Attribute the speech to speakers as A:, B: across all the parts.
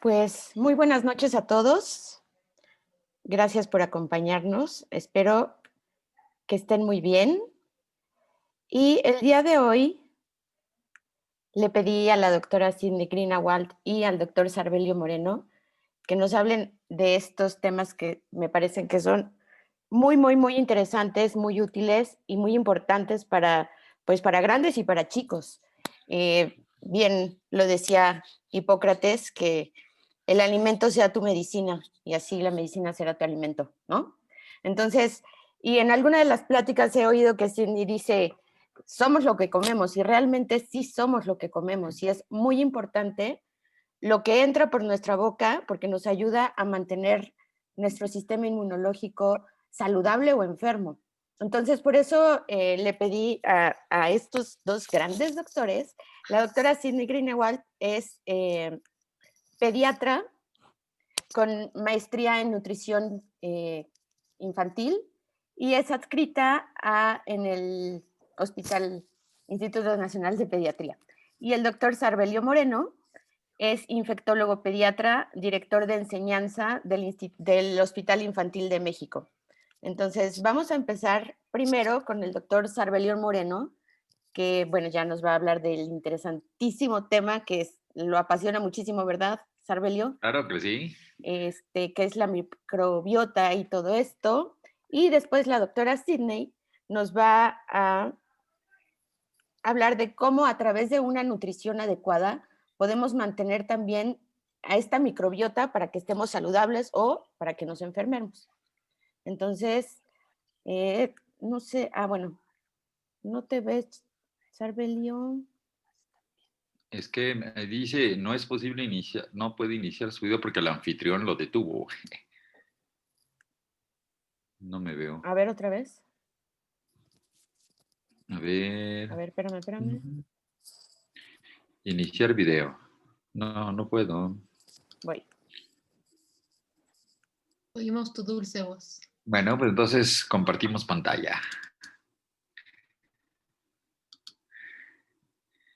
A: Pues muy buenas noches a todos. Gracias por acompañarnos. Espero que estén muy bien. Y el día de hoy le pedí a la doctora Cindy Greenawalt y al doctor Sarbelio Moreno que nos hablen de estos temas que me parecen que son muy interesantes, muy útiles y muy importantes para grandes y para chicos. Bien lo decía Hipócrates, que el alimento sea tu medicina y así la medicina será tu alimento, ¿no? Entonces, y en alguna de las pláticas he oído que Cindy dice, somos lo que comemos y realmente sí somos lo que comemos y es muy importante lo que entra por nuestra boca porque nos ayuda a mantener nuestro sistema inmunológico saludable o enfermo. Entonces, por eso le pedí a estos dos grandes doctores. La doctora Cindy Greenewald es pediatra con maestría en nutrición infantil y es adscrita en el Hospital Instituto Nacional de Pediatría. Y el doctor Sarbelio Moreno es infectólogo pediatra, director de enseñanza del Hospital Infantil de México. Entonces, vamos a empezar primero con el doctor Sarbelio Moreno, que, bueno, ya nos va a hablar del interesantísimo tema lo apasiona muchísimo, ¿verdad, Sarbelio?
B: Claro que sí.
A: Que es la microbiota y todo esto. Y después la doctora Sidney nos va a hablar de cómo a través de una nutrición adecuada podemos mantener también a esta microbiota para que estemos saludables o para que nos enfermemos. Entonces, no sé, bueno, no te ves, Sarbelión.
B: Es que me dice, no es posible iniciar, no puede iniciar su video porque el anfitrión lo detuvo. No me veo.
A: A ver otra vez.
B: A ver.
A: A ver, espérame.
B: Iniciar video. No, no puedo.
A: Voy.
C: Oímos tu dulce voz.
B: Bueno, pues entonces compartimos pantalla.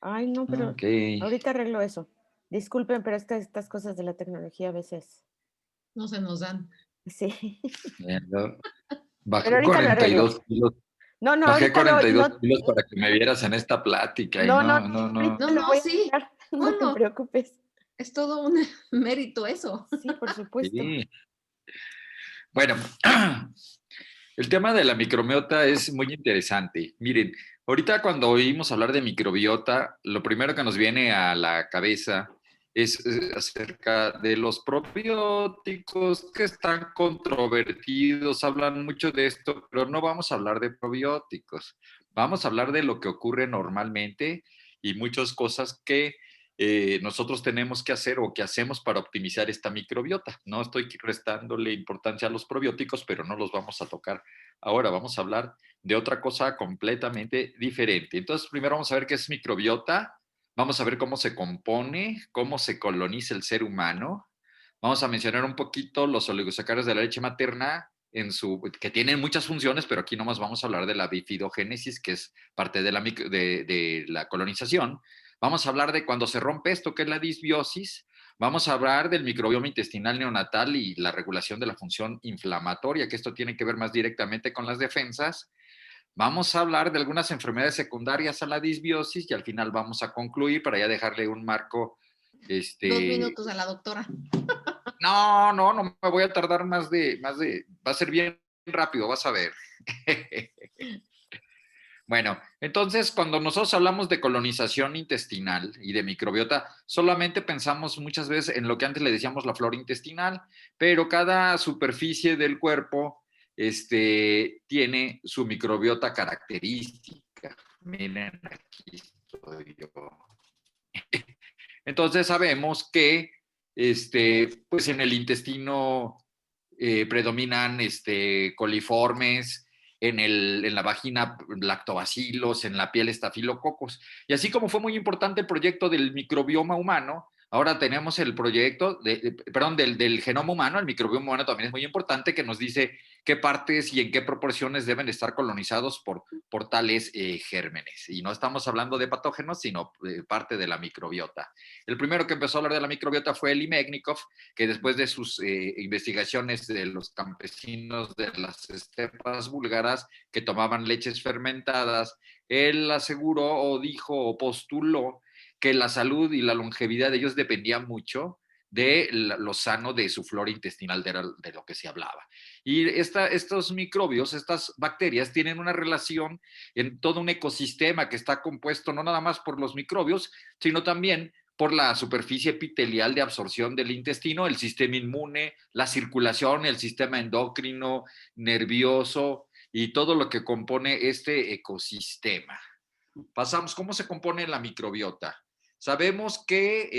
A: Ay, no, pero
B: Ok.
A: ahorita arreglo eso. Disculpen, pero estas cosas de la tecnología a veces.
C: No se nos dan.
A: Sí,
B: Viendo.
A: pero
B: Bajé
A: ahorita lo arreglo.
B: 42 kilos.
A: No,
B: Bajé
A: ahorita lo,
B: 42
A: no,
B: kilos para que me vieras en esta plática y no, no, no.
A: ahorita
C: No,
A: lo
C: no,
A: voy a
C: sí.
A: arreglar, no te
C: Ponlo.
A: preocupes.
C: Es todo un mérito eso.
A: Sí, por supuesto.
B: Sí. Bueno, el tema de la microbiota es muy interesante. Miren, ahorita cuando oímos hablar de microbiota, lo primero que nos viene a la cabeza es acerca de los probióticos que están controvertidos, hablan mucho de esto, pero no vamos a hablar de probióticos. Vamos a hablar de lo que ocurre normalmente y muchas cosas que nosotros tenemos que hacer o que hacemos para optimizar esta microbiota. No estoy restándole importancia a los probióticos, pero no los vamos a tocar ahora. Vamos a hablar de otra cosa completamente diferente. Entonces, primero vamos a ver qué es microbiota, vamos a ver cómo se compone, cómo se coloniza el ser humano. Vamos a mencionar un poquito los oligosacáridos de la leche materna, que tienen muchas funciones, pero aquí nomás vamos a hablar de la bifidogénesis, que es parte de la colonización. Vamos a hablar de cuando se rompe esto, que es la disbiosis. Vamos a hablar del microbioma intestinal neonatal y la regulación de la función inflamatoria, que esto tiene que ver más directamente con las defensas. Vamos a hablar de algunas enfermedades secundarias a la disbiosis y al final vamos a concluir para ya dejarle un marco.
C: 2 minutos a la doctora.
B: No me voy a tardar va a ser bien rápido, vas a ver. Bueno, entonces cuando nosotros hablamos de colonización intestinal y de microbiota, solamente pensamos muchas veces en lo que antes le decíamos la flora intestinal, pero cada superficie del cuerpo tiene su microbiota característica. Miren, aquí estoy yo. Entonces sabemos que pues en el intestino predominan coliformes, en la vagina lactobacilos, en la piel estafilococos. Y así como fue muy importante el proyecto del microbioma humano, ahora tenemos el proyecto del genoma humano. El microbioma humano también es muy importante, que nos dice qué partes y en qué proporciones deben estar colonizados por tales gérmenes. Y no estamos hablando de patógenos, sino parte de la microbiota. El primero que empezó a hablar de la microbiota fue Eli Mechnikov, que después de sus investigaciones de los campesinos de las estepas búlgaras que tomaban leches fermentadas, él aseguró o dijo o postuló que la salud y la longevidad de ellos dependía mucho de lo sano de su flora intestinal, de lo que se hablaba. Y estos microbios, estas bacterias, tienen una relación en todo un ecosistema que está compuesto no nada más por los microbios, sino también por la superficie epitelial de absorción del intestino, el sistema inmune, la circulación, el sistema endocrino, nervioso y todo lo que compone este ecosistema. Pasamos, ¿cómo se compone la microbiota? Sabemos que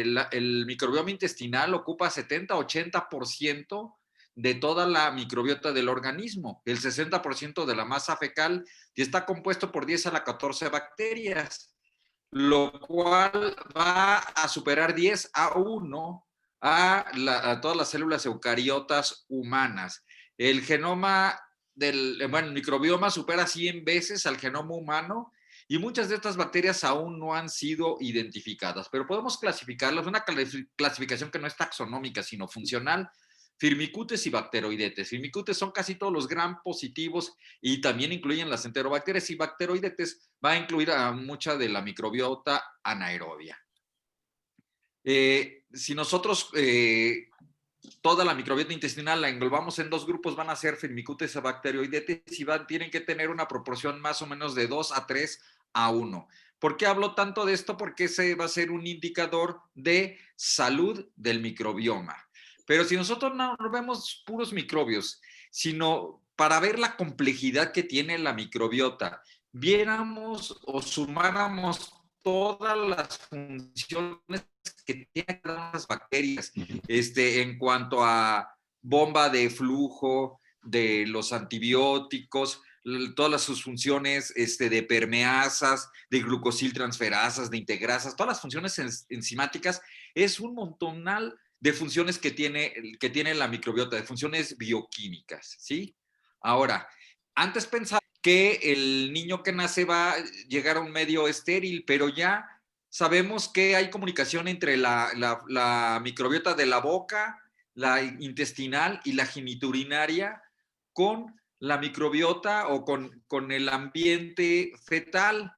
B: el microbioma intestinal ocupa 70-80% de toda la microbiota del organismo, el 60% de la masa fecal, y está compuesto por 10 a la 14 bacterias, lo cual va a superar 10-1 a todas las células eucariotas humanas. El genoma el microbioma supera 100 veces al genoma humano y muchas de estas bacterias aún no han sido identificadas, pero podemos clasificarlas, una clasificación que no es taxonómica, sino funcional. Firmicutes y Bacteroidetes. Firmicutes son casi todos los gram positivos y también incluyen las enterobacterias, y Bacteroidetes va a incluir a mucha de la microbiota anaerobia. Si nosotros toda la microbiota intestinal la englobamos en dos grupos, van a ser Firmicutes y Bacteroidetes y tienen que tener una proporción más o menos de 2-3-1. ¿Por qué hablo tanto de esto? Porque ese va a ser un indicador de salud del microbioma. Pero si nosotros no vemos puros microbios, sino para ver la complejidad que tiene la microbiota, viéramos o sumáramos todas las funciones que tienen las bacterias, en cuanto a bomba de flujo de los antibióticos, todas sus funciones de permeasas, de glucosiltransferasas, de integrasas, todas las funciones enzimáticas, es un montonal de funciones que tiene la microbiota, de funciones bioquímicas, ¿sí? Ahora, antes pensaba que el niño que nace va a llegar a un medio estéril, pero ya sabemos que hay comunicación entre la microbiota de la boca, la intestinal y la geniturinaria con la microbiota o con el ambiente fetal.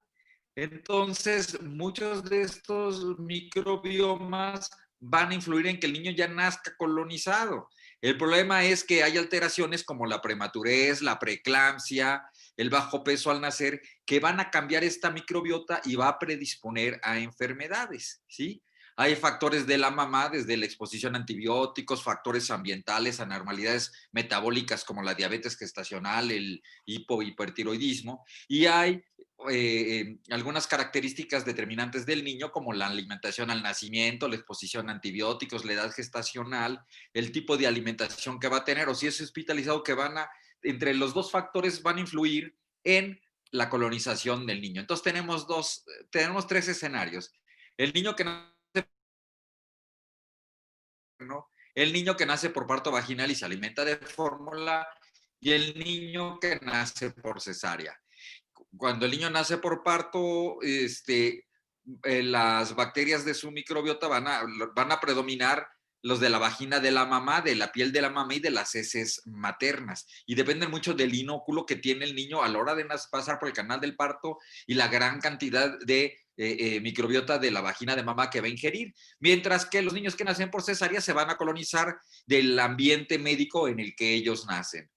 B: Entonces, muchos de estos microbiomas van a influir en que el niño ya nazca colonizado. El problema es que hay alteraciones como la prematurez, la preeclampsia, el bajo peso al nacer, que van a cambiar esta microbiota y va a predisponer a enfermedades, ¿sí? Hay factores de la mamá, desde la exposición a antibióticos, factores ambientales, anormalidades metabólicas como la diabetes gestacional, el hipohipertiroidismo, y hay algunas características determinantes del niño, como la alimentación al nacimiento, la exposición a antibióticos, la edad gestacional, el tipo de alimentación que va a tener, o si es hospitalizado, que entre los dos factores van a influir en la colonización del niño. Entonces tenemos tres escenarios. El niño que ¿no? El niño que nace por parto vaginal y se alimenta de fórmula, y el niño que nace por cesárea. Cuando el niño nace por parto, las bacterias de su microbiota van a predominar los de la vagina de la mamá, de la piel de la mamá y de las heces maternas. Y dependen mucho del inóculo que tiene el niño a la hora de pasar por el canal del parto y la gran cantidad de microbiota de la vagina de mamá que va a ingerir. Mientras que los niños que nacen por cesárea se van a colonizar del ambiente médico en el que ellos nacen.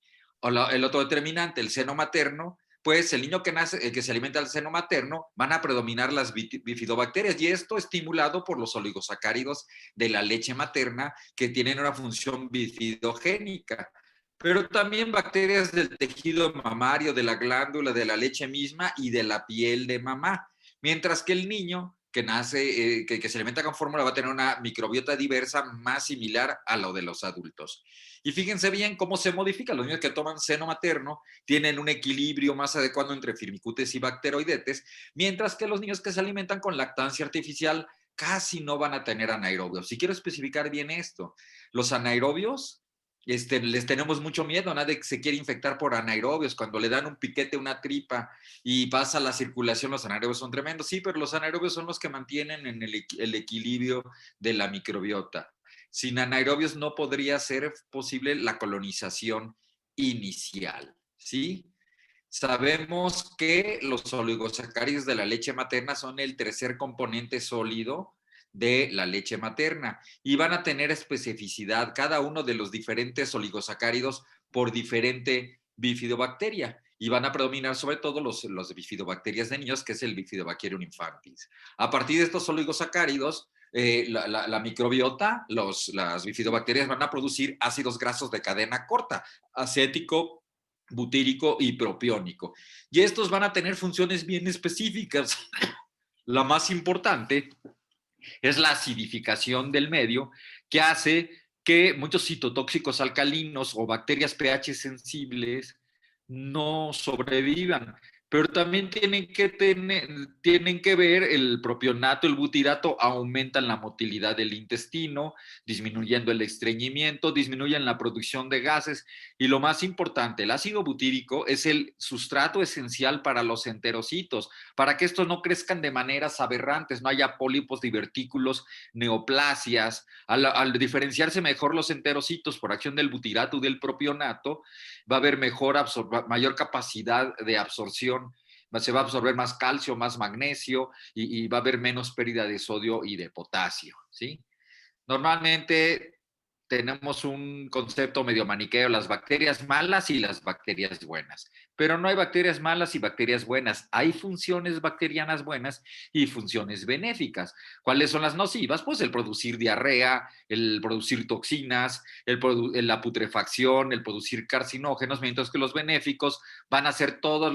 B: El otro determinante, el seno materno, pues el niño que se alimenta del seno materno, van a predominar las bifidobacterias, y esto estimulado por los oligosacáridos de la leche materna, que tienen una función bifidogénica. Pero también bacterias del tejido mamario, de la glándula, de la leche misma y de la piel de mamá. Mientras que el niño que nace, que se alimenta con fórmula, va a tener una microbiota diversa más similar a lo de los adultos. Y fíjense bien cómo se modifica. Los niños que toman seno materno tienen un equilibrio más adecuado entre firmicutes y bacteroidetes, mientras que los niños que se alimentan con lactancia artificial casi no van a tener anaerobios. Si quiero especificar bien esto, los anaerobios les tenemos mucho miedo, nadie se quiere infectar por anaerobios, cuando le dan un piquete, una tripa y pasa la circulación, los anaerobios son tremendos, sí, pero los anaerobios son los que mantienen en el equilibrio de la microbiota. Sin anaerobios no podría ser posible la colonización inicial, ¿sí? Sabemos que los oligosacáridos de la leche materna son el tercer componente sólido de la leche materna y van a tener especificidad cada uno de los diferentes oligosacáridos por diferente bifidobacteria y van a predominar sobre todo los bifidobacterias de niños, que es el Bifidobacterium infantis. A partir de estos oligosacáridos, la microbiota, las bifidobacterias van a producir ácidos grasos de cadena corta, acético, butírico y propiónico. Y estos van a tener funciones bien específicas. La más importante es la acidificación del medio, que hace que muchos citotóxicos alcalinos o bacterias pH sensibles no sobrevivan. Pero también tienen que ver el propionato, el butirato, aumentan la motilidad del intestino, disminuyendo el estreñimiento, disminuyen la producción de gases y lo más importante, el ácido butírico es el sustrato esencial para los enterocitos, para que estos no crezcan de maneras aberrantes, no haya pólipos, divertículos, neoplasias. Al diferenciarse mejor los enterocitos por acción del butirato y del propionato, va a haber mayor capacidad de absorción, se va a absorber más calcio, más magnesio y va a haber menos pérdida de sodio y de potasio, ¿sí? Normalmente tenemos un concepto medio maniqueo, las bacterias malas y las bacterias buenas, pero no hay bacterias malas y bacterias buenas, hay funciones bacterianas buenas y funciones benéficas. ¿Cuáles son las nocivas? Pues el producir diarrea, el producir toxinas, la putrefacción, el producir carcinógenos, mientras que los benéficos van a ser todas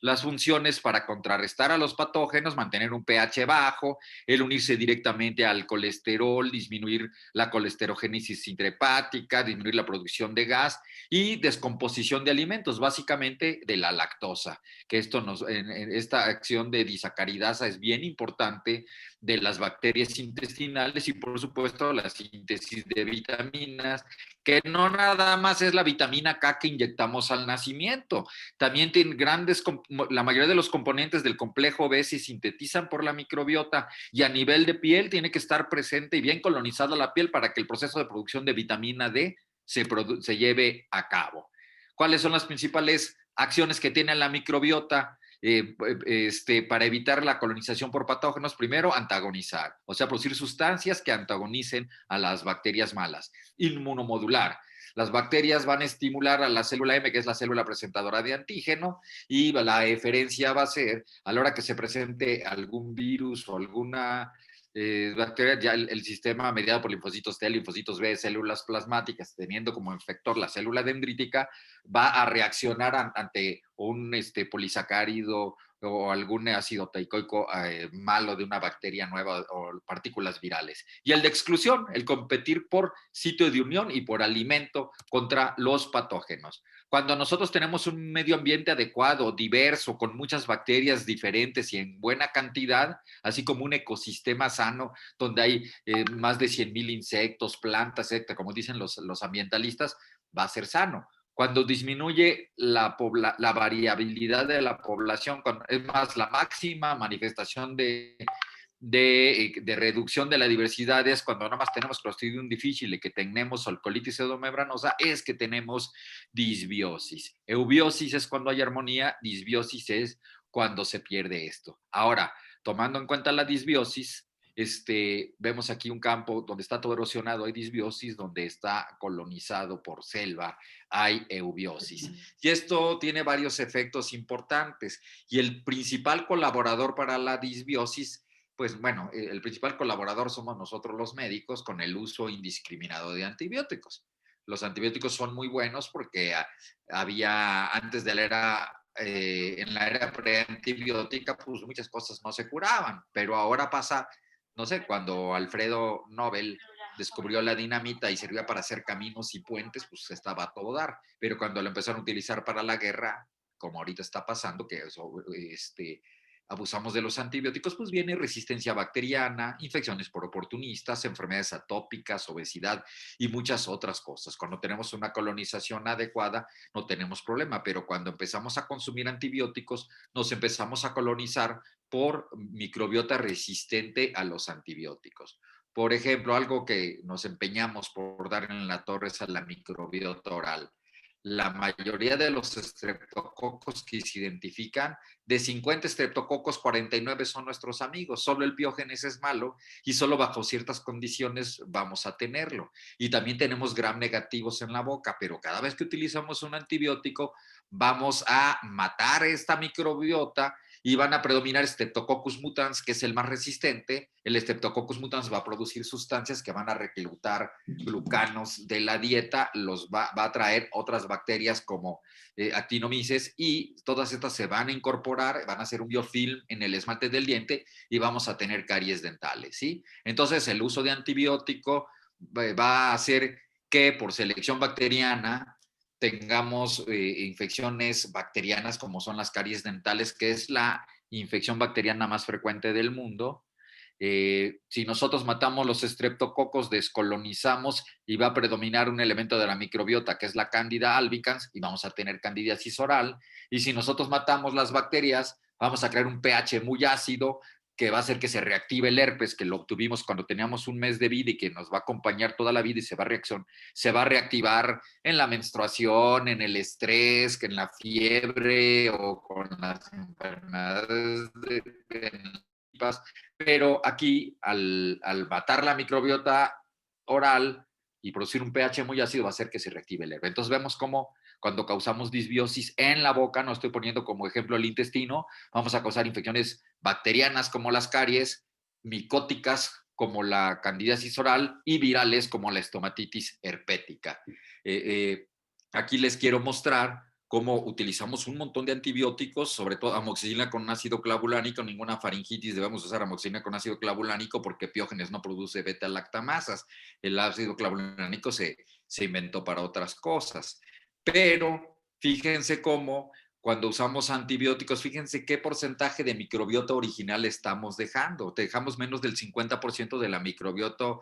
B: las funciones para contrarrestar a los patógenos, mantener un pH bajo, el unirse directamente al colesterol, disminuir la colesterogénesis intrahepática, disminuir la producción de gas y descomposición de alimentos, básicamente de la lactosa, que en esta acción de disacaridasa es bien importante de las bacterias intestinales y por supuesto la síntesis de vitaminas, que no nada más es la vitamina K que inyectamos al nacimiento, también tiene la mayoría de los componentes del complejo B se sintetizan por la microbiota y a nivel de piel tiene que estar presente y bien colonizada la piel para que el proceso de producción de vitamina D se lleve a cabo. ¿Cuáles son las principales acciones que tiene la microbiota para evitar la colonización por patógenos? Primero, antagonizar, o sea, producir sustancias que antagonicen a las bacterias malas. Inmunomodular. Las bacterias van a estimular a la célula M, que es la célula presentadora de antígeno, y la eferencia va a ser a la hora que se presente algún virus o alguna bacteria, ya el sistema mediado por linfocitos T, linfocitos B, células plasmáticas, teniendo como efector la célula dendrítica, va a reaccionar ante un polisacárido o algún ácido teicoico malo de una bacteria nueva o partículas virales. Y el de exclusión, el competir por sitio de unión y por alimento contra los patógenos. Cuando nosotros tenemos un medio ambiente adecuado, diverso, con muchas bacterias diferentes y en buena cantidad, así como un ecosistema sano, donde hay más de 100,000 insectos, plantas, etc., como dicen los ambientalistas, va a ser sano. Cuando disminuye la variabilidad de la población, es más, la máxima manifestación de reducción de la diversidad es cuando nada más tenemos Clostridium difficile, que tenemos colitis pseudomembranosa, es que tenemos disbiosis. Eubiosis es cuando hay armonía, disbiosis es cuando se pierde esto. Ahora, tomando en cuenta la disbiosis, vemos aquí un campo donde está todo erosionado, hay disbiosis, donde está colonizado por selva, hay eubiosis. Y esto tiene varios efectos importantes. Y el principal colaborador para la disbiosis, pues bueno, el principal colaborador somos nosotros los médicos con el uso indiscriminado de antibióticos. Los antibióticos son muy buenos porque había antes de la era en la era preantibiótica, pues muchas cosas no se curaban, pero ahora pasa, no sé, cuando Alfredo Nobel descubrió la dinamita y servía para hacer caminos y puentes, pues estaba a todo dar, pero cuando lo empezaron a utilizar para la guerra, como ahorita está pasando, que eso, abusamos de los antibióticos, pues viene resistencia bacteriana, infecciones por oportunistas, enfermedades atópicas, obesidad y muchas otras cosas. Cuando tenemos una colonización adecuada, no tenemos problema, pero cuando empezamos a consumir antibióticos, nos empezamos a colonizar por microbiota resistente a los antibióticos. Por ejemplo, algo que nos empeñamos por dar en la torre es a la microbiota oral. La mayoría de los estreptococos que se identifican, de 50 estreptococos, 49 son nuestros amigos. Solo el Piógenes es malo y solo bajo ciertas condiciones vamos a tenerlo. Y también tenemos gram negativos en la boca, pero cada vez que utilizamos un antibiótico vamos a matar esta microbiota y van a predominar Streptococcus mutans, que es el más resistente. El Streptococcus mutans va a producir sustancias que van a reclutar glucanos de la dieta, los va a traer otras bacterias como Actinomyces, y todas estas se van a incorporar, van a hacer un biofilm en el esmalte del diente y vamos a tener caries dentales, ¿sí? Entonces el uso de antibiótico va a hacer que por selección bacteriana tengamos infecciones bacterianas como son las caries dentales, que es la infección bacteriana más frecuente del mundo. Si nosotros matamos los estreptococos, descolonizamos y va a predominar un elemento de la microbiota que es la Candida albicans y vamos a tener candidiasis oral. Y si nosotros matamos las bacterias, vamos a crear un pH muy ácido que va a hacer que se reactive el herpes, que lo obtuvimos cuando teníamos un mes de vida y que nos va a acompañar toda la vida y se va a reactivar en la menstruación, en el estrés, en la fiebre o con las enfermedades pero aquí al matar la microbiota oral y producir un pH muy ácido va a hacer que se reactive el herpes. Entonces vemos cómo cuando causamos disbiosis en la boca, no estoy poniendo como ejemplo el intestino, vamos a causar infecciones bacterianas como las caries, micóticas como la candidiasis oral y virales como la estomatitis herpética. Aquí les quiero mostrar cómo utilizamos un montón de antibióticos, sobre todo amoxicilina con ácido clavulánico. Ninguna faringitis debemos usar amoxicilina con ácido clavulánico porque Piógenes no produce beta-lactamasas. El ácido clavulánico se inventó para otras cosas. Pero fíjense cómo cuando usamos antibióticos, fíjense qué porcentaje de microbiota original estamos dejando. Dejamos menos del 50% de la microbiota,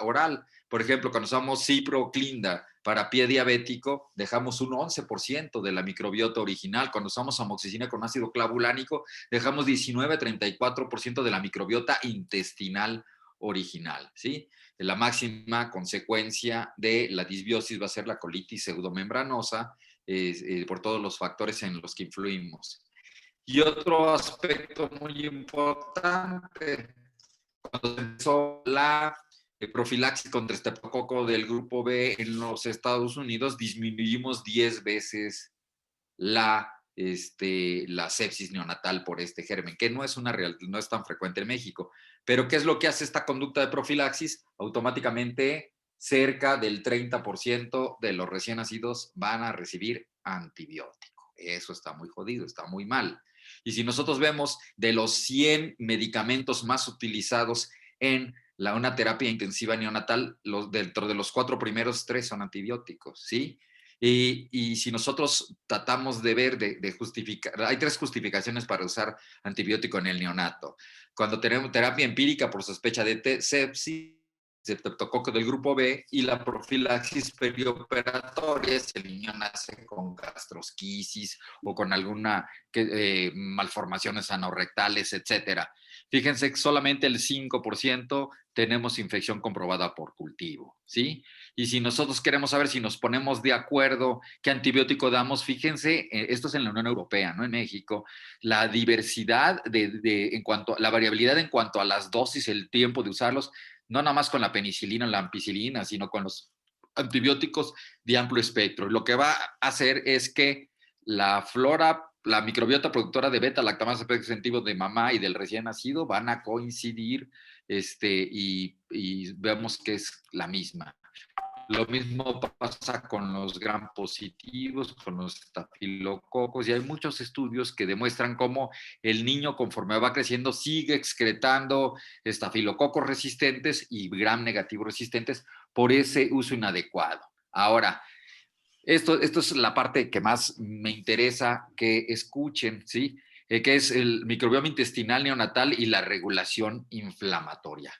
B: oral. Por ejemplo, cuando usamos ciproclinda para pie diabético, dejamos un 11% de la microbiota original. Cuando usamos amoxicilina con ácido clavulánico, dejamos 19-34% de la microbiota intestinal original, ¿sí? La máxima consecuencia de la disbiosis va a ser la colitis pseudomembranosa, por todos los factores en los que influimos. Y otro aspecto muy importante, cuando se empezó la profilaxis contra estreptococo del grupo B en los Estados Unidos, disminuimos 10 veces la sepsis neonatal por este germen, que no es no es tan frecuente en México. Pero ¿qué es lo que hace esta conducta de profilaxis? Automáticamente cerca del 30% de los recién nacidos van a recibir antibiótico. Eso está muy jodido, está muy mal. Y si nosotros vemos de los 100 medicamentos más utilizados en una terapia intensiva neonatal, dentro de los 4 primeros, 3 son antibióticos, ¿sí? Y si nosotros tratamos de ver, de justificar, hay 3 justificaciones para usar antibiótico en el neonato. Cuando tenemos terapia empírica por sospecha de sepsis, streptococo del grupo B, y la profilaxis perioperatoria, si el niño nace con gastrosquisis o con alguna malformaciones anorrectales, etcétera. Fíjense que solamente el 5% tenemos infección comprobada por cultivo, ¿sí? Y si nosotros queremos saber si nos ponemos de acuerdo qué antibiótico damos, fíjense, esto es en la Unión Europea, no en México, la diversidad en cuanto la variabilidad en cuanto a las dosis, el tiempo de usarlos, no nada más con la penicilina o la ampicilina, sino con los antibióticos de amplio espectro. Lo que va a hacer es que la flora, la microbiota productora de beta-lactamasa sensitivo de mamá y del recién nacido van a coincidir y vemos que es la misma. Lo mismo pasa con los gram positivos, con los estafilococos, y hay muchos estudios que demuestran cómo el niño, conforme va creciendo, sigue excretando estafilococos resistentes y gram negativos resistentes por ese uso inadecuado. Ahora, Esto es la parte que más me interesa que escuchen, ¿sí? Que es el microbioma intestinal neonatal y la regulación inflamatoria.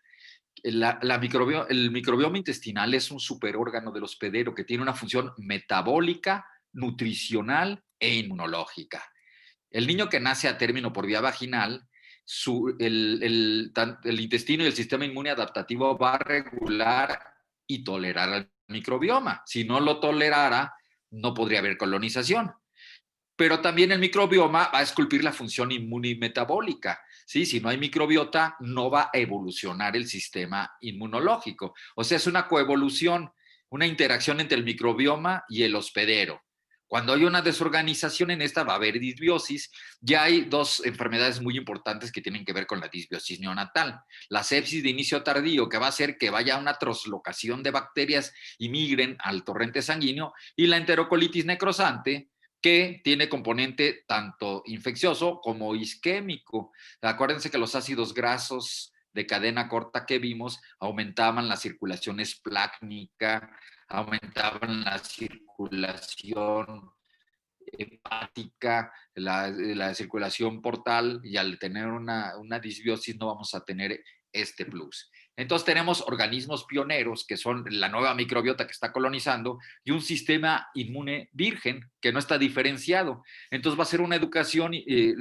B: El microbioma intestinal es un superórgano del hospedero que tiene una función metabólica, nutricional e inmunológica. El niño que nace a término por vía vaginal, el intestino y el sistema inmune adaptativo va a regular y tolerar al microbioma. Si no lo tolerara, no podría haber colonización. Pero también el microbioma va a esculpir la función inmune y metabólica. ¿Sí? Si no hay microbiota, no va a evolucionar el sistema inmunológico. O sea, es una coevolución, una interacción entre el microbioma y el hospedero. Cuando hay una desorganización en esta, va a haber disbiosis. Ya hay dos enfermedades muy importantes que tienen que ver con la disbiosis neonatal. La sepsis de inicio tardío, que va a hacer que vaya una translocación de bacterias y migren al torrente sanguíneo, y la enterocolitis necrosante, que tiene componente tanto infeccioso como isquémico. Acuérdense que los ácidos grasos de cadena corta que vimos aumentaban la circulación esplácnica, aumentaban la circulación hepática, la circulación portal, y al tener una disbiosis no vamos a tener este plus. Entonces tenemos organismos pioneros que son la nueva microbiota que está colonizando y un sistema inmune virgen que no está diferenciado. Entonces va a ser una educación,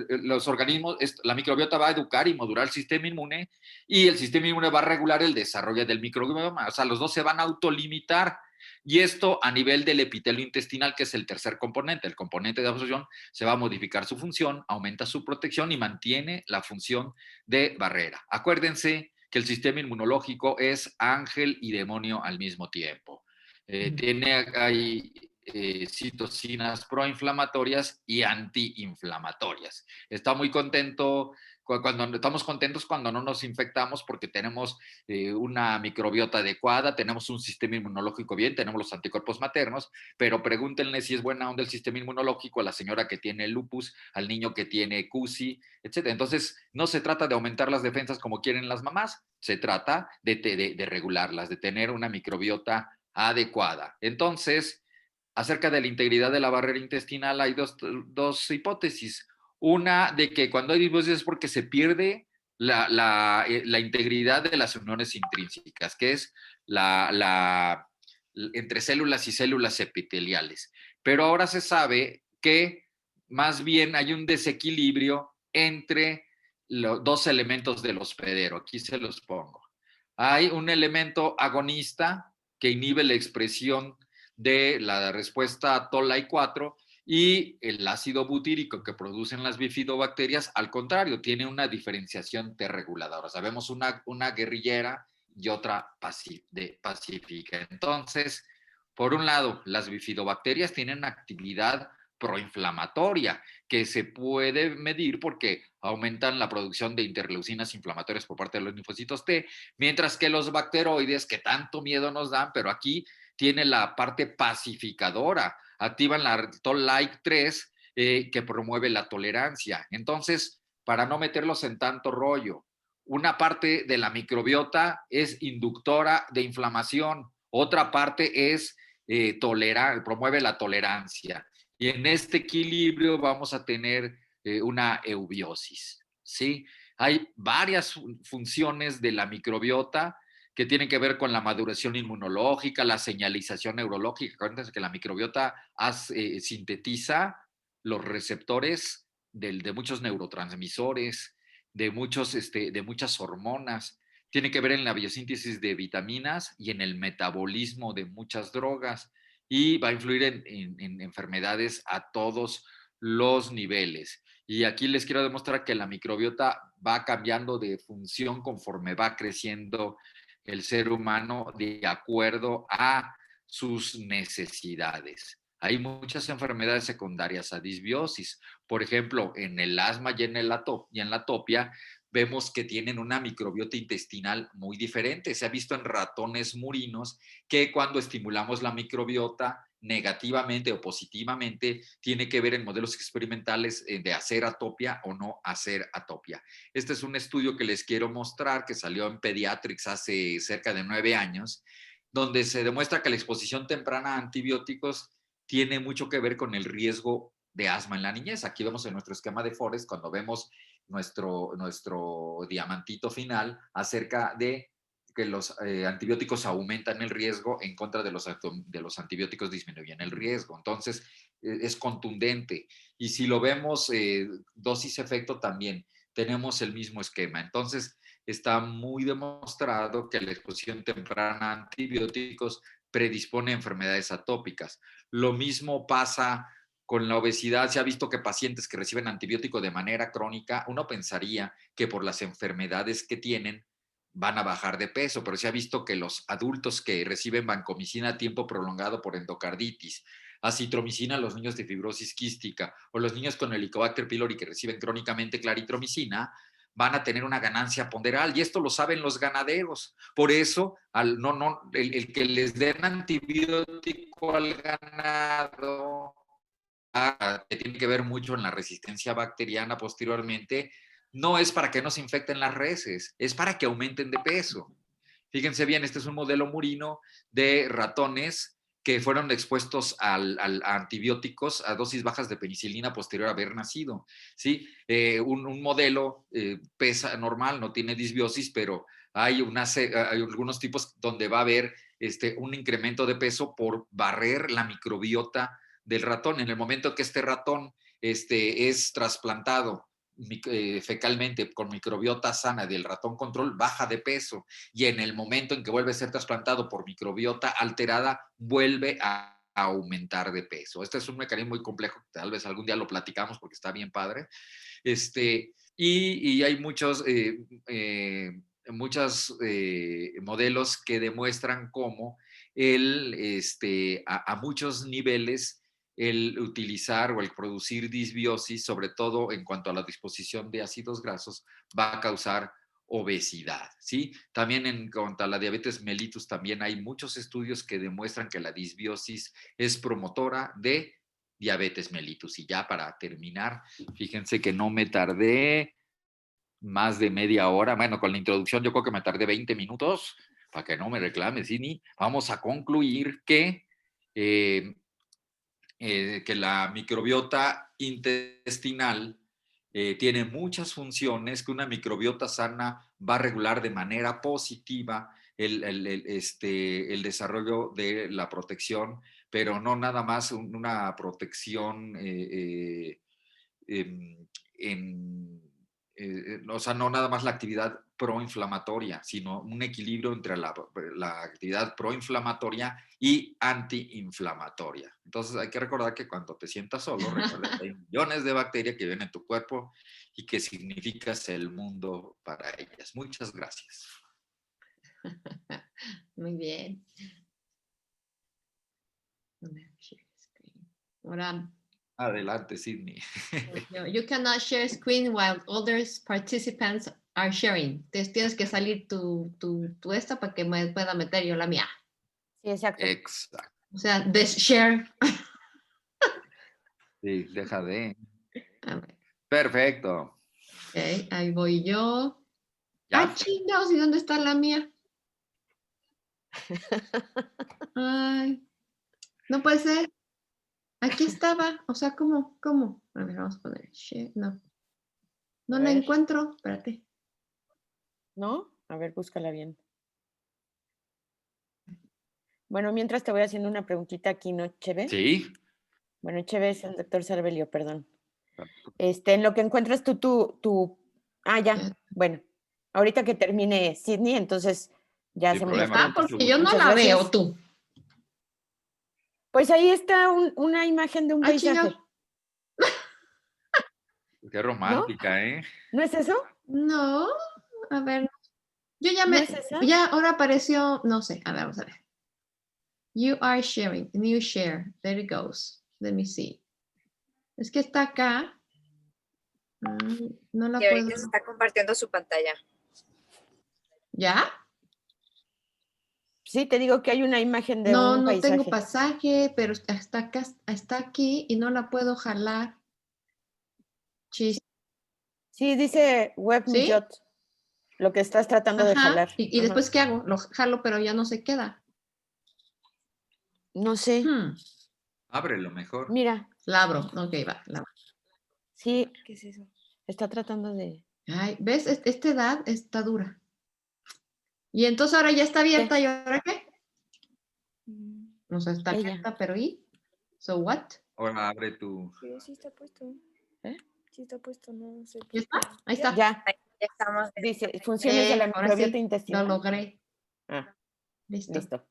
B: los organismos, la microbiota va a educar y modular el sistema inmune, y el sistema inmune va a regular el desarrollo del microbioma. O sea, los dos se van a autolimitar. Y esto a nivel del epitelio intestinal, que es el tercer componente, el componente de absorción, se va a modificar su función, aumenta su protección y mantiene la función de barrera. Acuérdense que el sistema inmunológico es ángel y demonio al mismo tiempo. Hay citocinas proinflamatorias y antiinflamatorias. Está muy contento cuando estamos contentos cuando no nos infectamos porque tenemos una microbiota adecuada, tenemos un sistema inmunológico bien, tenemos los anticuerpos maternos, pero pregúntenle si es buena onda el sistema inmunológico a la señora que tiene lupus, al niño que tiene CUSI, etc. Entonces, no se trata de aumentar las defensas como quieren las mamás, se trata de regularlas, de tener una microbiota adecuada. Entonces, acerca de la integridad de la barrera intestinal hay dos hipótesis. Una de que cuando hay disbiosis es porque se pierde la integridad de las uniones intrínsecas, que es entre células y células epiteliales. Pero ahora se sabe que más bien hay un desequilibrio entre los dos elementos del hospedero. Aquí se los pongo. Hay un elemento agonista que inhibe la expresión de la respuesta TOLAI4, y el ácido butírico que producen las bifidobacterias, al contrario, tiene una diferenciación T reguladora. Sabemos una guerrillera y otra pacífica. Entonces, por un lado, las bifidobacterias tienen actividad proinflamatoria que se puede medir porque aumentan la producción de interleucinas inflamatorias por parte de los linfocitos T, mientras que los bacteroides, que tanto miedo nos dan, pero aquí tiene la parte pacificadora, activan la Toll-like-3 que promueve la tolerancia. Entonces, para no meterlos en tanto rollo, una parte de la microbiota es inductora de inflamación, otra parte es promueve la tolerancia. Y en este equilibrio vamos a tener una eubiosis, ¿sí? Hay varias funciones de la microbiota que tienen que ver con la maduración inmunológica, la señalización neurológica. Acuérdense que la microbiota sintetiza los receptores de muchos neurotransmisores, de muchas hormonas. Tiene que ver en la biosíntesis de vitaminas y en el metabolismo de muchas drogas, y va a influir en enfermedades a todos los niveles. Y aquí les quiero demostrar que la microbiota va cambiando de función conforme va creciendo el ser humano de acuerdo a sus necesidades. Hay muchas enfermedades secundarias a disbiosis. Por ejemplo, en el asma y en la atopia vemos que tienen una microbiota intestinal muy diferente. Se ha visto en ratones murinos que cuando estimulamos la microbiota negativamente o positivamente, tiene que ver en modelos experimentales de hacer atopia o no hacer atopia. Este es un estudio que les quiero mostrar que salió en Pediatrics hace cerca de 9 años, donde se demuestra que la exposición temprana a antibióticos tiene mucho que ver con el riesgo de asma en la niñez. Aquí vemos en nuestro esquema de Forest, cuando vemos nuestro diamantito final acerca de que los antibióticos aumentan el riesgo, en contra de los antibióticos disminuyen el riesgo. Entonces, es contundente. Y si lo vemos dosis-efecto también, tenemos el mismo esquema. Entonces, está muy demostrado que la exposición temprana a antibióticos predispone a enfermedades atópicas. Lo mismo pasa con la obesidad. Se ha visto que pacientes que reciben antibiótico de manera crónica, uno pensaría que por las enfermedades que tienen van a bajar de peso, pero se ha visto que los adultos que reciben vancomicina a tiempo prolongado por endocarditis, acitromicina a los niños de fibrosis quística o los niños con Helicobacter pylori que reciben crónicamente claritromicina, van a tener una ganancia ponderal, y esto lo saben los ganaderos. Por eso, el que les den antibiótico al ganado, que tiene que ver mucho en la resistencia bacteriana posteriormente, no es para que no se infecten las reses, es para que aumenten de peso. Fíjense bien, este es un modelo murino de ratones que fueron expuestos a antibióticos a dosis bajas de penicilina posterior a haber nacido. ¿Sí? Un modelo pesa normal, no tiene disbiosis, pero hay algunos tipos donde va a haber un incremento de peso por barrer la microbiota del ratón. En el momento que este ratón es trasplantado fecalmente con microbiota sana del ratón control, baja de peso, y en el momento en que vuelve a ser trasplantado por microbiota alterada, vuelve a aumentar de peso. Este es un mecanismo muy complejo, tal vez algún día lo platicamos porque está bien padre. Y hay muchos modelos que demuestran cómo a muchos niveles el utilizar o el producir disbiosis, sobre todo en cuanto a la disposición de ácidos grasos, va a causar obesidad, ¿sí? También en cuanto a la diabetes mellitus, también hay muchos estudios que demuestran que la disbiosis es promotora de diabetes mellitus. Y ya para terminar, fíjense que no me tardé más de media hora. Bueno, con la introducción yo creo que me tardé 20 minutos, para que no me reclame, Sidney. Vamos a concluir que la microbiota intestinal tiene muchas funciones, que una microbiota sana va a regular de manera positiva el desarrollo de la protección, pero no nada más una protección o sea, no nada más la actividad proinflamatoria, sino un equilibrio entre la actividad proinflamatoria y antiinflamatoria. Entonces hay que recordar que cuando te sientas solo, recuerda que hay millones de bacterias que viven en tu cuerpo y que significas el mundo para ellas. Muchas gracias.
C: Muy bien. Ahora,
B: adelante, Sidney.
C: You cannot share screen while others participants are sharing. Entonces tienes que salir tu esta para que me pueda meter yo la mía.
A: Sí, exacto.
B: Exacto.
C: O sea, share.
B: Sí, deja de.
C: A ver.
B: Perfecto.
C: Ok, ahí voy yo.
B: ¿Ya?
C: Chingados, ¿y dónde está la mía? Ay, no puede ser. Aquí estaba. O sea, ¿cómo? A ver, vamos a poner share. No. No la encuentro. Espérate.
A: ¿No? A ver, búscala bien. Bueno, mientras te voy haciendo una preguntita aquí, ¿no, Cheve?
B: Sí.
A: Bueno, Cheve es el doctor Cervelio, perdón. En lo que encuentras tú. Ah, ya. Bueno, ahorita que termine Sidney, entonces ya hacemos las preguntas.
C: Porque yo no la veo, tú.
A: Pues ahí está una imagen de un paisaje.
B: Qué romántica, ¿no? ¿Eh?
A: ¿No es eso?
C: No, a ver. Yo ya
A: ¿No es esa?
C: ya ahora apareció, no sé, a ver, vamos a ver. You are sharing, new share, there it goes. Let me see. Es que está acá. No la
D: y ahorita
C: puedo.
D: se está compartiendo su pantalla.
C: ¿Ya?
A: Sí, te digo que hay una imagen de un paisaje.
C: No tengo pasaje, pero está acá, está aquí y no la puedo jalar.
A: Sí, dice WebMijot. ¿Sí? Lo que estás tratando de jalar.
C: ¿Y después qué hago? Lo jalo, pero ya no se queda.
A: No sé.
B: Ábrelo mejor.
A: Mira,
C: La abro. Ok, va.
A: sí,
D: ¿Qué es eso?
A: está tratando de...
C: Ay, ¿ves? Esta edad está dura. Y entonces ahora ya está abierta. ¿Y ahora qué?
D: Mm,
C: O sea, está
A: Ella.
C: abierta, pero ¿y? So what?
B: Ahora abre tu...
D: Pero sí está puesto.
A: ¿Eh?
D: Sí está puesto, no sé.
C: ¿Ya está? Ahí está.
A: Ya,
E: Ya estamos.
A: dice, funciones de la
C: Ahora
A: microbiota
C: sí, lo
A: intestinal.
C: logré.
A: Ah,
C: Listo.
A: listo.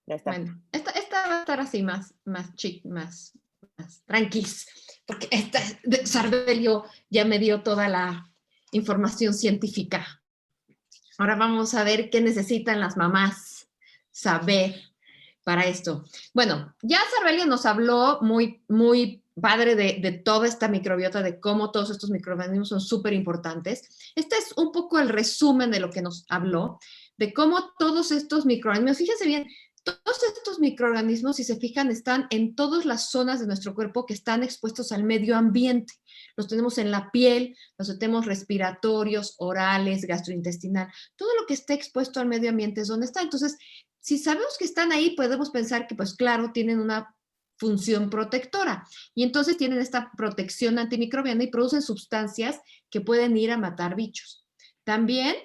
A: Ya está.
C: Bueno, esta va a estar así más chic, más tranquis, porque esta Sarbelio ya me dio toda la información científica. Ahora vamos a ver qué necesitan las mamás saber para esto. Bueno, ya Sarbelio nos habló muy padre de toda esta microbiota, de cómo todos estos microorganismos son súper importantes. Este es un poco el resumen de lo que nos habló, de cómo todos estos microorganismos, fíjense bien, todos estos microorganismos, si se fijan, están en todas las zonas de nuestro cuerpo que están expuestos al medio ambiente. Los tenemos en la piel, los tenemos respiratorios, orales, gastrointestinal. Todo lo que esté expuesto al medio ambiente es donde está. Entonces, si sabemos que están ahí, podemos pensar que, pues claro, tienen una función protectora y entonces tienen esta protección antimicrobiana y producen sustancias que pueden ir a matar bichos. También,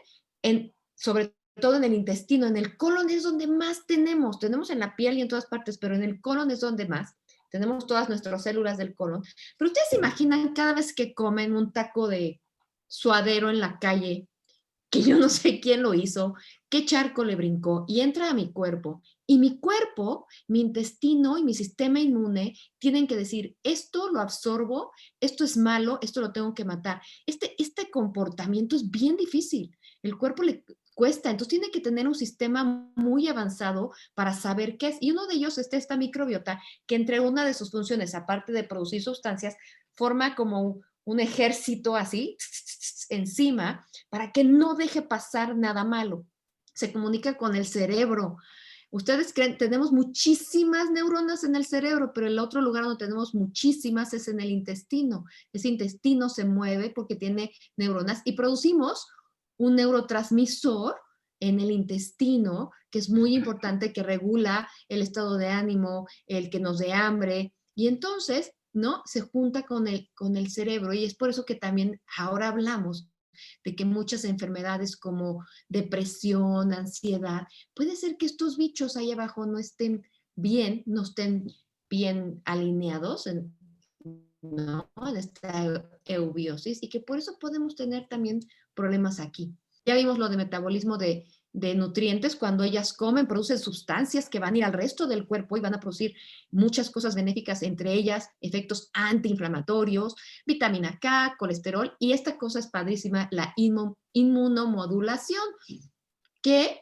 C: sobre todo en el intestino, en el colon es donde más tenemos en la piel y en todas partes, pero en el colon es donde más. Tenemos todas nuestras células del colon. Pero ustedes se imaginan cada vez que comen un taco de suadero en la calle, que yo no sé quién lo hizo, qué charco le brincó y entra a mi cuerpo. Y mi cuerpo, mi intestino y mi sistema inmune tienen que decir, esto lo absorbo, esto es malo, esto lo tengo que matar. Este comportamiento es bien difícil. El cuerpo le cuesta, entonces tiene que tener un sistema muy avanzado para saber qué es. Y uno de ellos es esta microbiota, que entre una de sus funciones, aparte de producir sustancias, forma como un ejército así encima para que no deje pasar nada malo. Se comunica con el cerebro. Ustedes creen, tenemos muchísimas neuronas en el cerebro, pero el otro lugar donde tenemos muchísimas es en el intestino. Ese intestino se mueve porque tiene neuronas y producimos un neurotransmisor en el intestino, que es muy importante, que regula el estado de ánimo, el que nos dé hambre. Y entonces, ¿no? Se junta con el cerebro y es por eso que también ahora hablamos de que muchas enfermedades como depresión, ansiedad, puede ser que estos bichos ahí abajo no estén bien alineados ¿no? En esta eubiosis y que por eso podemos tener también problemas aquí. Ya vimos lo de metabolismo de nutrientes, cuando ellas comen, producen sustancias que van a ir al resto del cuerpo y van a producir muchas cosas benéficas, entre ellas efectos antiinflamatorios, vitamina K, colesterol, y esta cosa es padrísima, la inmunomodulación, que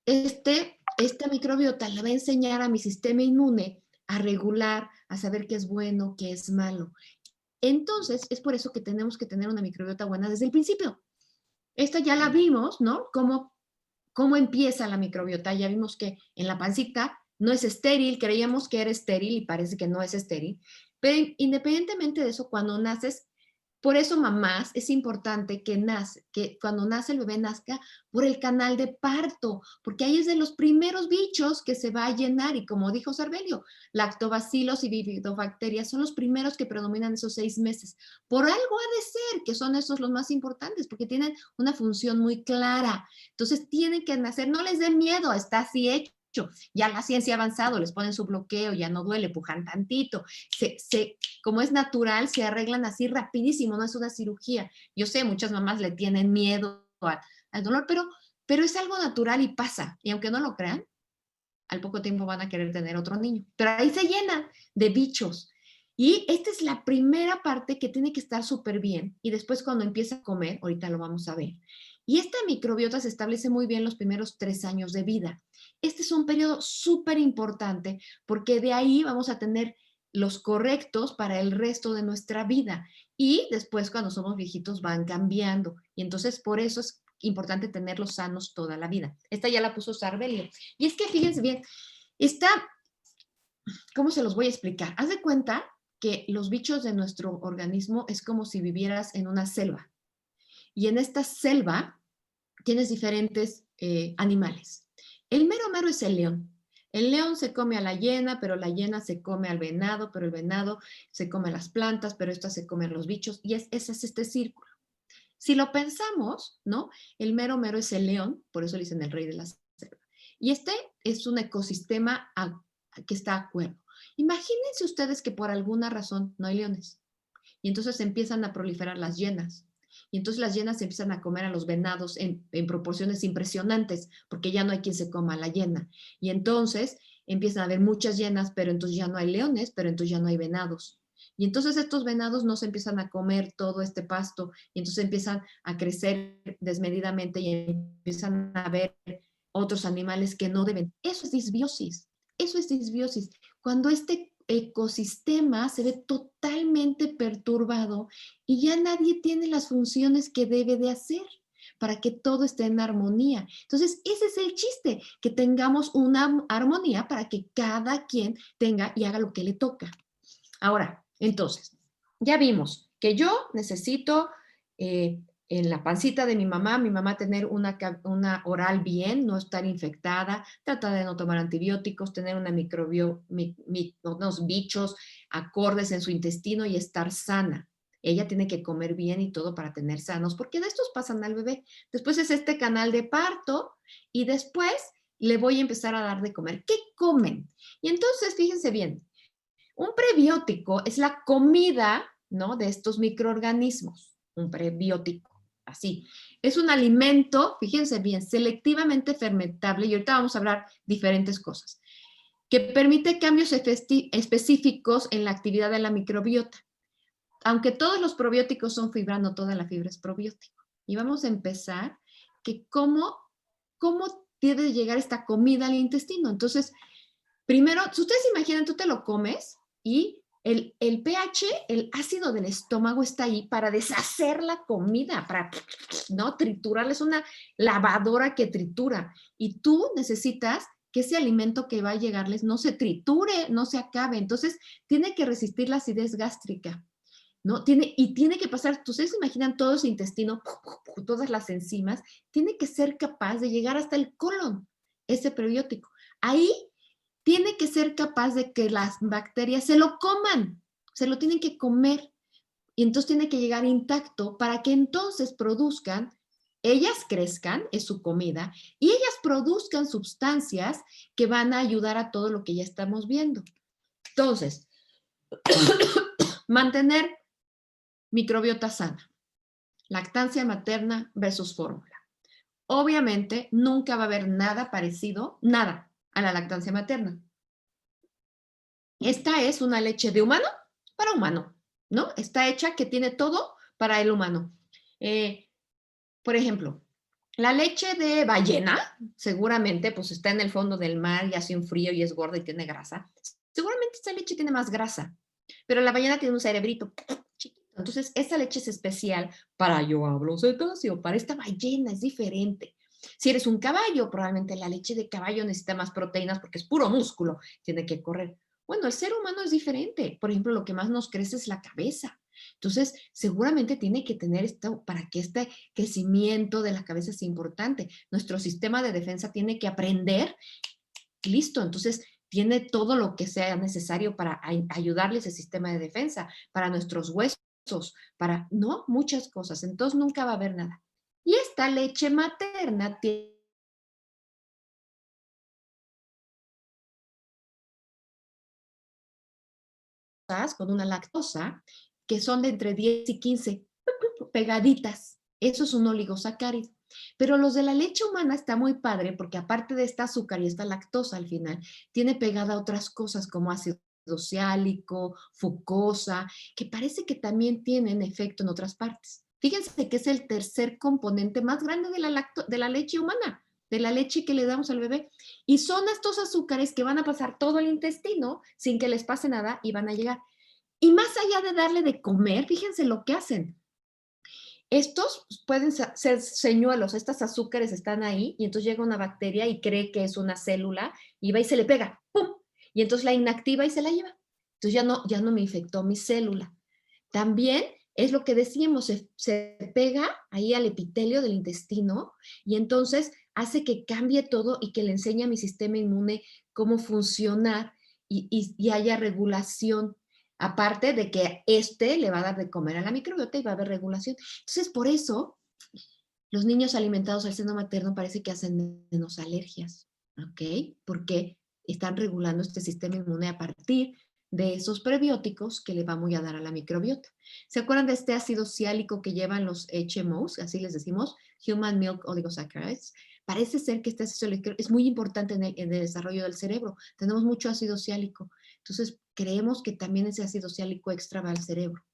C: esta microbiota le va a enseñar a mi sistema inmune a regular, a saber qué es bueno, qué es malo. Entonces, es por eso que tenemos que tener una microbiota buena desde el principio. Esta ya la vimos, ¿no? ¿Cómo empieza la microbiota? Ya vimos que en la pancita no es estéril, creíamos que era estéril y parece que no es estéril, pero independientemente de eso, cuando naces, por eso, mamás, es importante que cuando nace el bebé nazca por el canal de parto, porque ahí es de los primeros bichos que se va a llenar y como dijo Sarbelio, lactobacilos y bifidobacterias son los primeros que predominan esos 6 meses. Por algo ha de ser que son esos los más importantes, porque tienen una función muy clara. Entonces tienen que nacer, no les den miedo, está así hecho. Ya la ciencia ha avanzado, les ponen su bloqueo, ya no duele, pujan tantito. Como es natural, se arreglan así rapidísimo, no es una cirugía. Yo sé, muchas mamás le tienen miedo al dolor, pero es algo natural y pasa. Y aunque no lo crean, al poco tiempo van a querer tener otro niño. Pero ahí se llena de bichos. Y esta es la primera parte que tiene que estar súper bien. Y después cuando empieza a comer, ahorita lo vamos a ver. Y esta microbiota se establece muy bien los primeros 3 años de vida. Este es un periodo súper importante porque de ahí vamos a tener los correctos para el resto de nuestra vida. Y después cuando somos viejitos van cambiando. Y entonces por eso es importante tenerlos sanos toda la vida. Esta ya la puso Sarbelio. Y es que fíjense bien, ¿cómo se los voy a explicar? Haz de cuenta que los bichos de nuestro organismo es como si vivieras en una selva. Y en esta selva tienes diferentes animales. El mero mero es el león. El león se come a la hiena, pero la hiena se come al venado, pero el venado se come a las plantas, pero esta se come a los bichos, y ese es este círculo. Si lo pensamos, ¿no? El mero mero es el león, por eso le dicen el rey de la selva. Y este es un ecosistema que está de acuerdo. Imagínense ustedes que por alguna razón no hay leones. Y entonces empiezan a proliferar las hienas. Y entonces las hienas empiezan a comer a los venados en proporciones impresionantes, porque ya no hay quien se coma a la hiena. Y entonces empiezan a haber muchas hienas, pero entonces ya no hay leones, pero entonces ya no hay venados. Y entonces estos venados no se empiezan a comer todo este pasto, y entonces empiezan a crecer desmedidamente y empiezan a ver otros animales que no deben. Eso es disbiosis. Eso es disbiosis. Cuando este ecosistema se ve totalmente perturbado y ya nadie tiene las funciones que debe de hacer para que todo esté en armonía. Entonces, ese es el chiste, que tengamos una armonía para que cada quien tenga y haga lo que le toca. Ahora, entonces, ya vimos que yo necesito en la pancita de mi mamá tener una oral bien, no estar infectada, tratar de no tomar antibióticos, tener una unos bichos acordes en su intestino y estar sana. Ella tiene que comer bien y todo para tener sanos, porque de estos pasan al bebé. Después es este canal de parto y después le voy a empezar a dar de comer. ¿Qué comen? Y entonces, fíjense bien, un prebiótico es la comida, ¿no?, de estos microorganismos, un prebiótico. Así. Es un alimento, fíjense bien, selectivamente fermentable, y ahorita vamos a hablar diferentes cosas, que permite cambios específicos en la actividad de la microbiota. Aunque todos los probióticos son fibra, no toda la fibra es probiótico. Y vamos a empezar que cómo debe llegar esta comida al intestino. Entonces, primero, si ustedes se imaginan, tú te lo comes y el pH, el ácido del estómago está ahí para deshacer la comida, para, ¿no?, triturarla. Es una lavadora que tritura. Y tú necesitas que ese alimento que va a llegarles no se triture, no se acabe. Entonces, tiene que resistir la acidez gástrica, ¿no? Tiene que pasar, ustedes se imaginan todo ese intestino, todas las enzimas, tiene que ser capaz de llegar hasta el colon, ese prebiótico. Ahí tiene que ser capaz de que las bacterias se lo coman, se lo tienen que comer, y entonces tiene que llegar intacto para que entonces produzcan, ellas crezcan, es su comida, y ellas produzcan sustancias que van a ayudar a todo lo que ya estamos viendo. Entonces, mantener microbiota sana, lactancia materna versus fórmula. Obviamente, nunca va a haber nada parecido, nada, a la lactancia materna. Esta es una leche de humano para humano, ¿no? Está hecha que tiene todo para el humano. Por ejemplo, la leche de ballena, seguramente, pues está en el fondo del mar y hace un frío y es gorda y tiene grasa. Seguramente esta leche tiene más grasa, pero la ballena tiene un cerebrito chiquito. Entonces, esa leche es especial para, yo hablo cetáceo, para esta ballena es diferente. Si eres un caballo, probablemente la leche de caballo necesita más proteínas porque es puro músculo, tiene que correr. Bueno, el ser humano es diferente. Por ejemplo, lo que más nos crece es la cabeza. Entonces, seguramente tiene que tener esto para que este crecimiento de la cabeza sea importante. Nuestro sistema de defensa tiene que aprender. Listo, entonces tiene todo lo que sea necesario para ayudarle ese sistema de defensa, para nuestros huesos, para, ¿no?, muchas cosas. Entonces, nunca va a haber nada. Y esta leche materna tiene con una lactosa que son de entre 10 y 15 pegaditas. Eso es un oligosacárido. Pero los de la leche humana está muy padre porque aparte de esta azúcar y esta lactosa al final, tiene pegada otras cosas como ácido siálico, fucosa, que parece que también tienen efecto en otras partes. Fíjense que es el tercer componente más grande de la leche humana, de la leche que le damos al bebé. Y son estos azúcares que van a pasar todo el intestino sin que les pase nada y van a llegar. Y más allá de darle de comer, fíjense lo que hacen. Estos pueden ser señuelos, estas azúcares están ahí y entonces llega una bacteria y cree que es una célula y va y se le pega, ¡pum! Y entonces la inactiva y se la lleva. Entonces ya no me infectó mi célula. También es lo que decíamos, se pega ahí al epitelio del intestino y entonces hace que cambie todo y que le enseñe a mi sistema inmune cómo funcionar y haya regulación. Aparte de que le va a dar de comer a la microbiota y va a haber regulación. Entonces, por eso, los niños alimentados al seno materno parece que hacen menos alergias, ¿ok? Porque están regulando este sistema inmune a partir de esos prebióticos que le vamos a dar a la microbiota. ¿Se acuerdan de este ácido ciálico que llevan los HMOs? Así les decimos, Human Milk Oligosaccharides. Parece ser que este ácido ciálico es muy importante en el desarrollo del cerebro. Tenemos mucho ácido ciálico. Entonces, creemos que también ese ácido ciálico extra va al cerebro.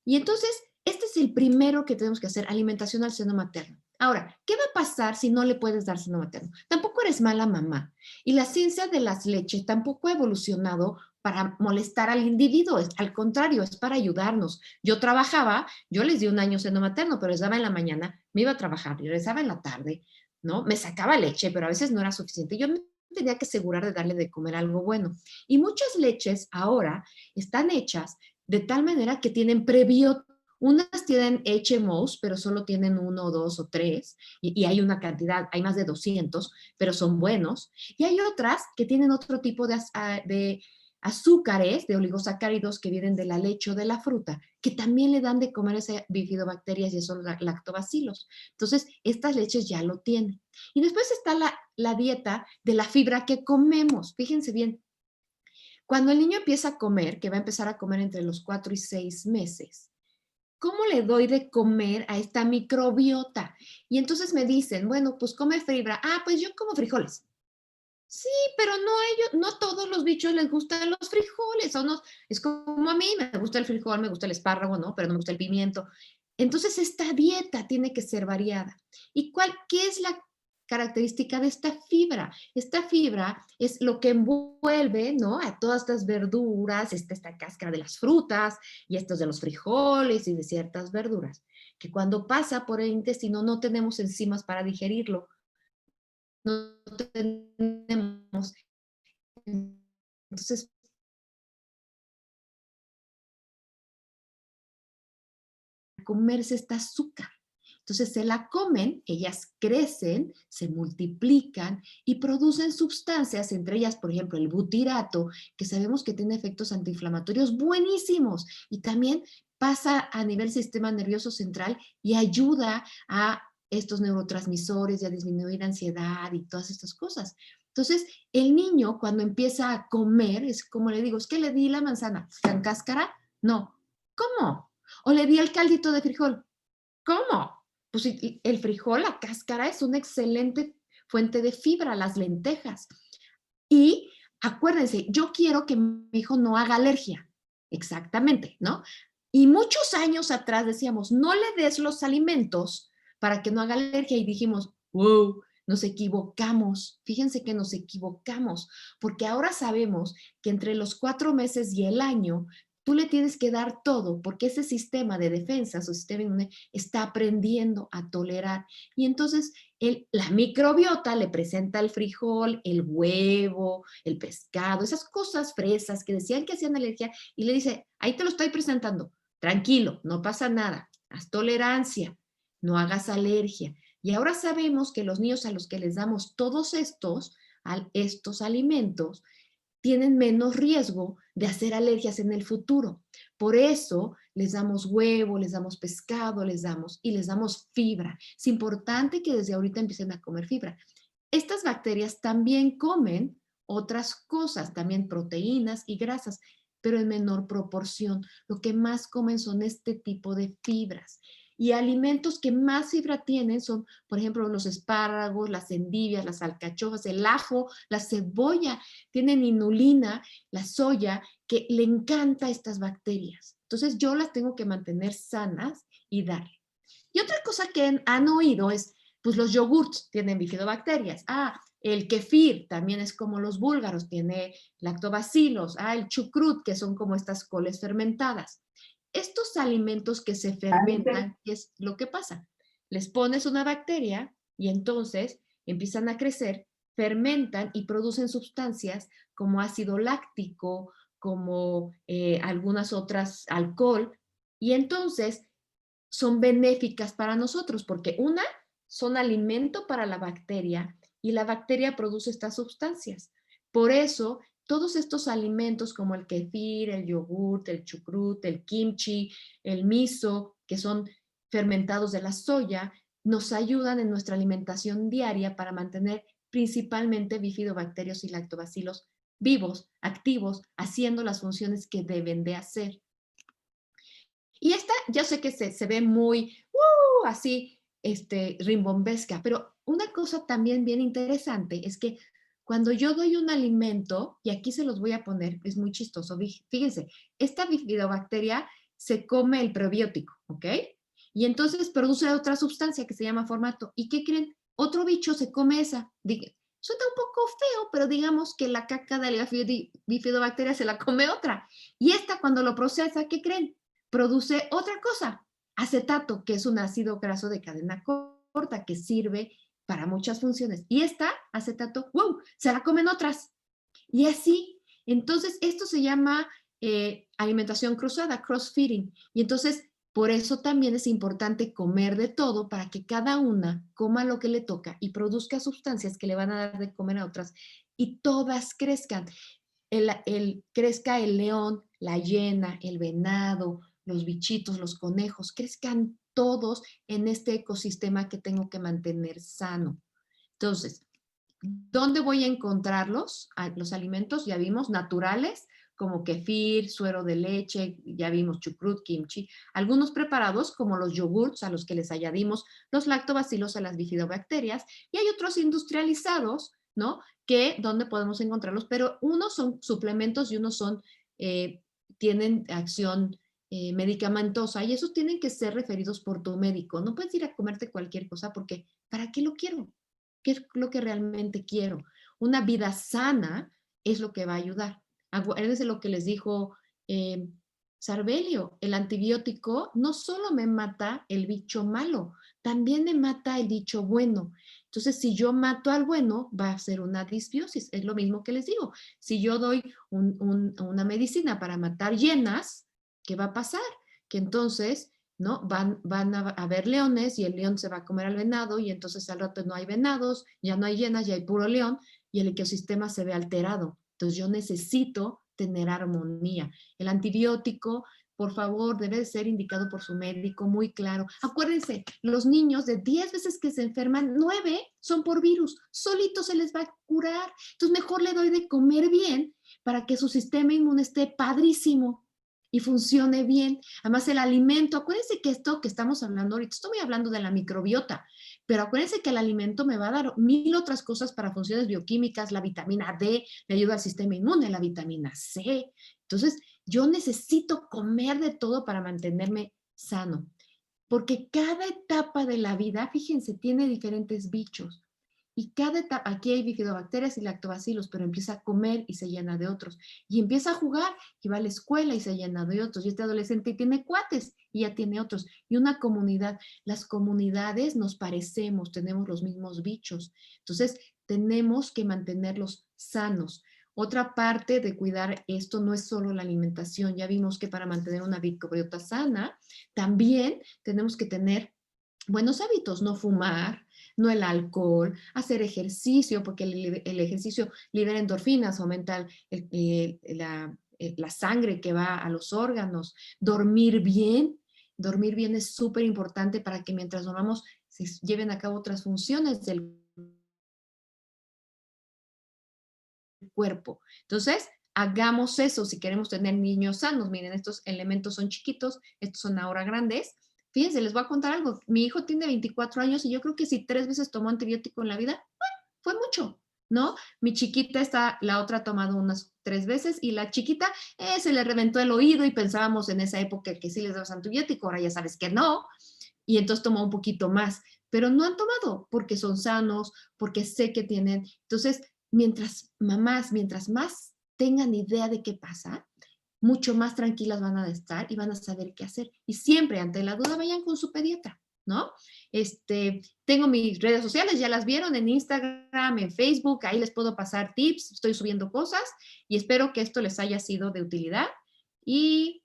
C: Y entonces, este es el primero que tenemos que hacer, alimentación al seno materno. Ahora, ¿qué va a pasar si no le puedes dar seno materno? Tampoco eres mala mamá. Y la ciencia de las leches tampoco ha evolucionado para molestar al individuo, al contrario, es para ayudarnos. Yo trabajaba, yo les di un año seno materno, pero les daba en la mañana, me iba a trabajar, regresaba en la tarde, ¿no? Me sacaba leche, pero a veces no era suficiente. Yo me tenía que asegurar de darle de comer algo bueno. Y muchas leches ahora están hechas de tal manera que tienen prebióticos. Unas tienen HMOs, pero solo tienen 1, 2 o 3, y hay una cantidad, hay más de 200, pero son buenos. Y hay otras que tienen otro tipo de azúcares, de oligosacáridos que vienen de la leche o de la fruta, que también le dan de comer esas bifidobacterias y esos lactobacilos. Entonces, estas leches ya lo tienen. Y después está la dieta de la fibra que comemos. Fíjense bien, cuando el niño empieza a comer, que va a empezar a comer entre los 4 y 6 meses, ¿cómo le doy de comer a esta microbiota? Y entonces me dicen, bueno, pues come fibra. Ah, pues yo como frijoles. Sí, pero no todos los bichos les gustan los frijoles. Es como a mí, me gusta el frijol, me gusta el espárrago, ¿no? Pero no me gusta el pimiento. Entonces esta dieta tiene que ser variada. ¿Y qué es la característica de esta fibra? Esta fibra es lo que envuelve, ¿no? A todas estas verduras, esta cáscara de las frutas y estos de los frijoles y de ciertas verduras, que cuando pasa por el intestino no tenemos enzimas para digerirlo, no tenemos. Entonces, comerse esta azúcar. Entonces se la comen, ellas crecen, se multiplican y producen sustancias, entre ellas, por ejemplo, el butirato, que sabemos que tiene efectos antiinflamatorios buenísimos y también pasa a nivel sistema nervioso central y ayuda a estos neurotransmisores y a disminuir ansiedad y todas estas cosas. Entonces, el niño cuando empieza a comer, es como le digo, es que le di la manzana, ¿con cáscara? No. ¿Cómo? O le di el caldito de frijol. ¿Cómo? Pues el frijol, la cáscara, es una excelente fuente de fibra, las lentejas. Y acuérdense, yo quiero que mi hijo no haga alergia. Exactamente, ¿no? Y muchos años atrás decíamos, no le des los alimentos para que no haga alergia. Y dijimos, wow, nos equivocamos. Fíjense que nos equivocamos, porque ahora sabemos que entre los 4 meses y el año, tú le tienes que dar todo, porque ese sistema de defensa, su sistema inmune, está aprendiendo a tolerar. Y entonces la microbiota le presenta el frijol, el huevo, el pescado, esas cosas fresas que decían que hacían alergia, y le dice, ahí te lo estoy presentando, tranquilo, no pasa nada, haz tolerancia, no hagas alergia. Y ahora sabemos que los niños a los que les damos todos estos alimentos tienen menos riesgo de hacer alergias en el futuro. Por eso les damos huevo, les damos pescado, les damos fibra. Es importante que desde ahorita empiecen a comer fibra. Estas bacterias también comen otras cosas, también proteínas y grasas, pero en menor proporción. Lo que más comen son este tipo de fibras. Y alimentos que más fibra tienen son, por ejemplo, los espárragos, las endivias, las alcachofas, el ajo, la cebolla. Tienen inulina, la soya, que le encanta a estas bacterias. Entonces yo las tengo que mantener sanas y darle. Y otra cosa que han oído es, pues los yogurts tienen bifidobacterias. Ah, el kefir también es como los búlgaros, tiene lactobacilos. Ah, el chucrut, que son como estas coles fermentadas. Estos alimentos que se fermentan, ¿qué es lo que pasa? Les pones una bacteria y entonces empiezan a crecer, fermentan y producen sustancias como ácido láctico, como algunas otras, alcohol, Y entonces son benéficas para nosotros porque una, son alimento para la bacteria y la bacteria produce estas sustancias. Por eso, todos estos alimentos como el kefir, el yogurt, el chucrut, el kimchi, el miso, que son fermentados de la soya, nos ayudan en nuestra alimentación diaria para mantener principalmente bifidobacterios y lactobacilos vivos, activos, haciendo las funciones que deben de hacer. Y esta, ya sé que se ve muy así, rimbombesca, pero una cosa también bien interesante es que cuando yo doy un alimento, y aquí se los voy a poner, es muy chistoso, fíjense, esta bifidobacteria se come el probiótico, ¿ok? Y entonces produce otra sustancia que se llama formato. ¿Y qué creen? Otro bicho se come esa. Suena un poco feo, pero digamos que la caca de la bifidobacteria se la come otra. Y esta cuando lo procesa, ¿qué creen? Produce otra cosa, acetato, que es un ácido graso de cadena corta que sirve para muchas funciones. Y esta, acetato, ¡wow!, se la comen otras. Y así, entonces esto se llama alimentación cruzada, cross-feeding. Y entonces, por eso también es importante comer de todo para que cada una coma lo que le toca y produzca sustancias que le van a dar de comer a otras y todas crezcan. Crezca el león, la hiena, el venado, los bichitos, los conejos, crezcan todos en este ecosistema que tengo que mantener sano. Entonces, ¿dónde voy a encontrarlos? Los alimentos, ya vimos, naturales, como kefir, suero de leche, ya vimos chucrut, kimchi, algunos preparados como los yogurts a los que les añadimos los lactobacilos a las bifidobacterias, y hay otros industrializados, ¿no? ¿Dónde podemos encontrarlos? Pero unos son suplementos y unos tienen acción medicamentosa, y esos tienen que ser referidos por tu médico. No puedes ir a comerte cualquier cosa porque ¿para qué lo quiero? ¿Qué es lo que realmente quiero? Una vida sana es lo que va a ayudar. Acuérdense lo que les dijo Sarbelio, el antibiótico no solo me mata el bicho malo, también me mata el bicho bueno. Entonces, si yo mato al bueno, va a ser una disbiosis. Es lo mismo que les digo. Si yo doy una medicina para matar hienas, ¿qué va a pasar? Que entonces, ¿no? Van a haber leones y el león se va a comer al venado y entonces al rato no hay venados, ya no hay hienas, ya hay puro león y el ecosistema se ve alterado. Entonces yo necesito tener armonía. El antibiótico, por favor, debe ser indicado por su médico, muy claro. Acuérdense, los niños de 10 veces que se enferman, 9 son por virus, solito se les va a curar. Entonces mejor le doy de comer bien para que su sistema inmune esté padrísimo y funcione bien. Además, el alimento, acuérdense que esto que estamos hablando ahorita, estoy hablando de la microbiota, pero acuérdense que el alimento me va a dar 1000 otras cosas para funciones bioquímicas, la vitamina D, me ayuda al sistema inmune, la vitamina C. Entonces, yo necesito comer de todo para mantenerme sano, porque cada etapa de la vida, fíjense, tiene diferentes bichos. Y cada etapa, aquí hay bifidobacterias y lactobacilos, pero empieza a comer y se llena de otros. Y empieza a jugar y va a la escuela y se llena de otros. Y este adolescente tiene cuates y ya tiene otros. Y una comunidad, las comunidades nos parecemos, tenemos los mismos bichos. Entonces, tenemos que mantenerlos sanos. Otra parte de cuidar esto no es solo la alimentación. Ya vimos que para mantener una microbiota sana, también tenemos que tener buenos hábitos, no fumar, no el alcohol, hacer ejercicio, porque el ejercicio libera endorfinas, aumenta la sangre que va a los órganos, dormir bien es súper importante para que mientras dormamos se lleven a cabo otras funciones del cuerpo. Entonces, hagamos eso si queremos tener niños sanos. Miren, estos elementos son chiquitos, estos son ahora grandes. Fíjense, les voy a contar algo. Mi hijo tiene 24 años y yo creo que si 3 veces tomó antibiótico en la vida, bueno, fue mucho, ¿no? Mi chiquita la otra ha tomado unas 3 veces y la chiquita se le reventó el oído y pensábamos en esa época que sí les dabas antibiótico, ahora ya sabes que no, y entonces tomó un poquito más, pero no han tomado porque son sanos, porque sé que tienen. Entonces, mientras más tengan idea de qué pasa, mucho más tranquilas van a estar y van a saber qué hacer. Y siempre, ante la duda, vayan con su pediatra, ¿no? Tengo mis redes sociales, ya las vieron en Instagram, en Facebook, ahí les puedo pasar tips, estoy subiendo cosas y espero que esto les haya sido de utilidad. Y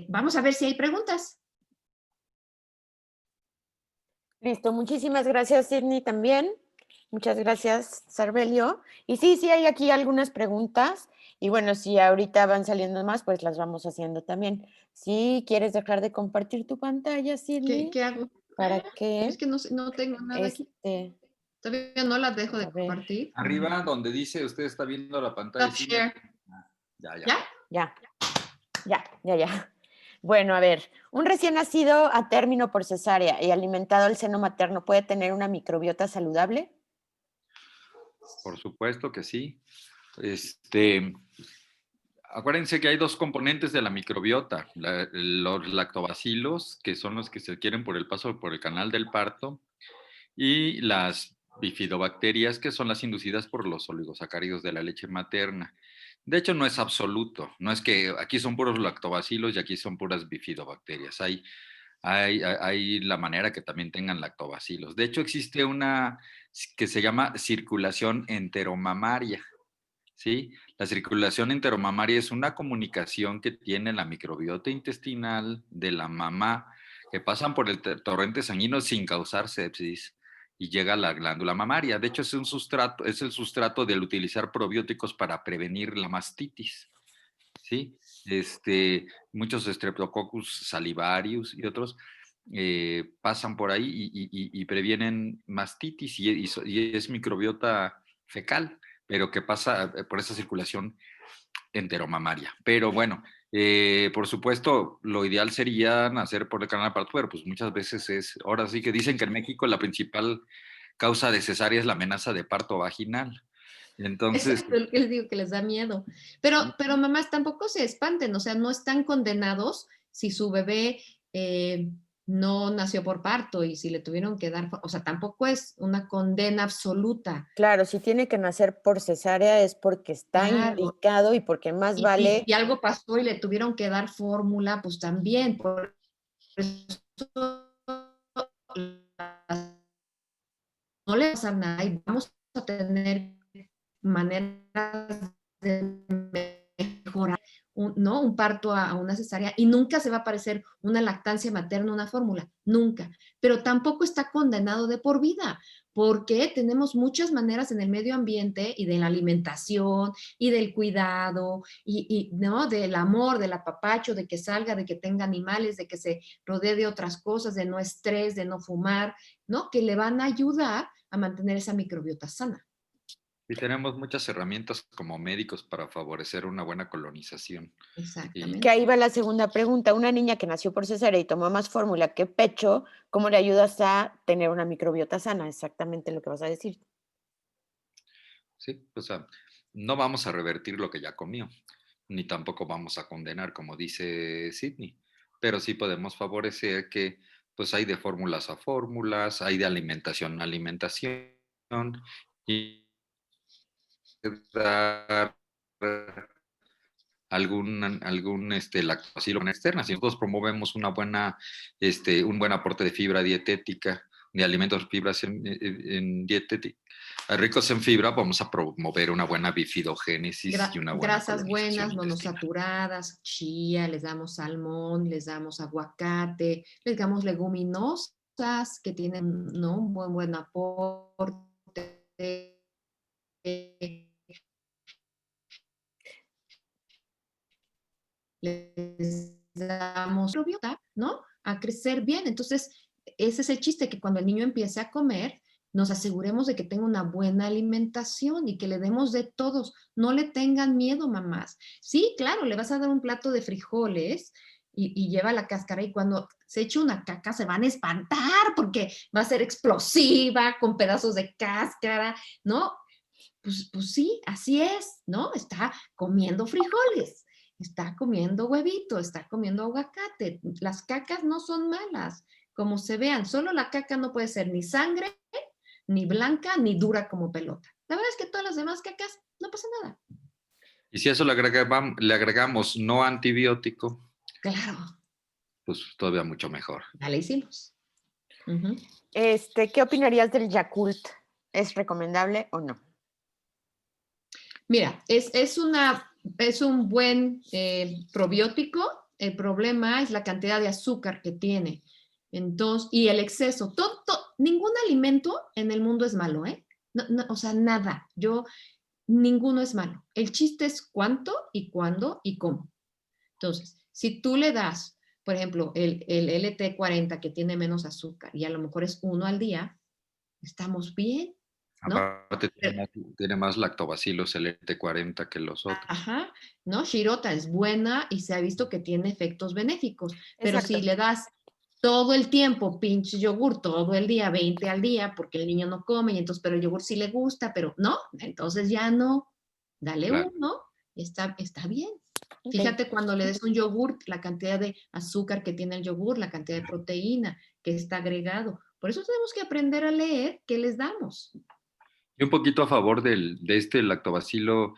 C: Vamos a ver si hay preguntas.
A: Listo, muchísimas gracias, Sidney, también. Muchas gracias, Sarbelio. Y sí, hay aquí algunas preguntas. Y bueno, si ahorita van saliendo más, pues las vamos haciendo también. Si quieres dejar de compartir tu pantalla, Sidney,
C: ¿Qué hago?
A: ¿para qué?
C: Es que no tengo nada aquí. Todavía no las dejo de
A: A ver.
C: compartir.
B: Arriba donde dice usted está viendo la pantalla.
C: Stop share.
B: Ya.
C: ¿Ya?
A: Bueno, a ver, un recién nacido a término por cesárea y alimentado al seno materno puede tener una microbiota saludable.
B: Por supuesto que sí. Acuérdense que hay dos componentes de la microbiota, los lactobacilos, que son los que se adquieren por el paso por el canal del parto, y las bifidobacterias, que son las inducidas por los oligosacáridos de la leche materna. De hecho, no es absoluto, no es que aquí son puros lactobacilos y aquí son puras bifidobacterias. Hay la manera que también tengan lactobacilos. De hecho, existe una que se llama circulación enteromamaria. ¿Sí? La circulación enteromamaria es una comunicación que tiene la microbiota intestinal de la mamá que pasan por el torrente sanguíneo sin causar sepsis y llega a la glándula mamaria. De hecho, es el sustrato del utilizar probióticos para prevenir la mastitis. ¿Sí? Muchos Streptococcus salivarius y otros pasan por ahí y previenen mastitis y es microbiota fecal, pero que pasa por esa circulación enteromamaria. Pero bueno, por supuesto, lo ideal sería nacer por el canal parto, pero pues muchas veces ahora sí que dicen que en México la principal causa de cesárea es la amenaza de parto vaginal. Entonces,
C: Exacto, lo que les digo que les da miedo. Pero mamás, tampoco se espanten, o sea, no están condenados si su bebé no nació por parto y si le tuvieron que dar, o sea, tampoco es una condena absoluta.
A: Claro, si tiene que nacer por cesárea es porque está indicado y porque más vale.
C: Y algo pasó y le tuvieron que dar fórmula, pues también. Por eso no le pasa nada y vamos a tener maneras de mejorar un parto a una cesárea y nunca se va a parecer una lactancia materna, una fórmula, nunca. Pero tampoco está condenado de por vida, porque tenemos muchas maneras en el medio ambiente y de la alimentación y del cuidado ¿no? Del amor, del apapacho, de que salga, de que tenga animales, de que se rodee de otras cosas, de no estrés, de no fumar, ¿no? Que le van a ayudar a mantener esa microbiota sana.
B: Y tenemos muchas herramientas como médicos para favorecer una buena colonización.
C: Exactamente.
A: Que ahí va la segunda pregunta. Una niña que nació por cesárea y tomó más fórmula que pecho, ¿cómo le ayudas a tener una microbiota sana? Exactamente lo que vas a decir.
B: Sí, o sea, no vamos a revertir lo que ya comió, ni tampoco vamos a condenar, como dice Sidney, pero sí podemos favorecer que pues hay de fórmulas a fórmulas, hay de alimentación a alimentación, y dar algún lactobacilo externa. Si nosotros promovemos un buen aporte de fibra dietética, de alimentos fibras en dietética, ricos en fibra, vamos a promover una buena bifidogénesis y una buena
C: grasas buenas,
B: colonización intestinal.
C: monosaturadas, chía, les damos salmón, les damos aguacate, les damos leguminosas que tienen, ¿no? un buen aporte. Les damos microbiota, ¿no? A crecer bien. Entonces, ese es el chiste, que cuando el niño empiece a comer, nos aseguremos de que tenga una buena alimentación y que le demos de todos. No le tengan miedo, mamás. Sí, claro, le vas a dar un plato de frijoles y lleva la cáscara y cuando se eche una caca se van a espantar porque va a ser explosiva con pedazos de cáscara, ¿no? Pues sí, así es, ¿no? Está comiendo frijoles, está comiendo huevito, está comiendo aguacate. Las cacas no son malas, como se vean. Solo la caca no puede ser ni sangre, ni blanca, ni dura como pelota. La verdad es que todas las demás cacas no pasa nada.
B: Y si a eso le agregamos no antibiótico,
C: claro,
B: pues todavía mucho mejor.
C: Ya le hicimos.
A: ¿Qué opinarías del Yakult? ¿Es recomendable o no?
C: Mira, es un buen probiótico, El problema es la cantidad de azúcar que tiene. Entonces, y el exceso. Ningún alimento en el mundo es malo, ¿eh? O sea, nada. Ninguno es malo. El chiste es cuánto y cuándo y cómo. Entonces, si tú le das, por ejemplo, el LT40 que tiene menos azúcar y a lo mejor es 1 al día, estamos bien, ¿no?
B: Aparte tiene más lactobacilos el LT40 que los otros.
C: Ajá, ¿no? Shirota es buena y se ha visto que tiene efectos benéficos, pero
A: Exacto.
C: si le das todo el tiempo pinche yogur, todo el día, 20 al día, porque el niño no come, y entonces, pero el yogur sí le gusta, pero no, entonces ya no, dale
B: Claro.
C: uno, está bien.
A: Ok.
C: Fíjate cuando le des un yogur, la cantidad de azúcar que tiene el yogur, la cantidad de proteína que está agregado. Por eso tenemos que aprender a leer qué les damos.
B: Y un poquito a favor de este lactobacilo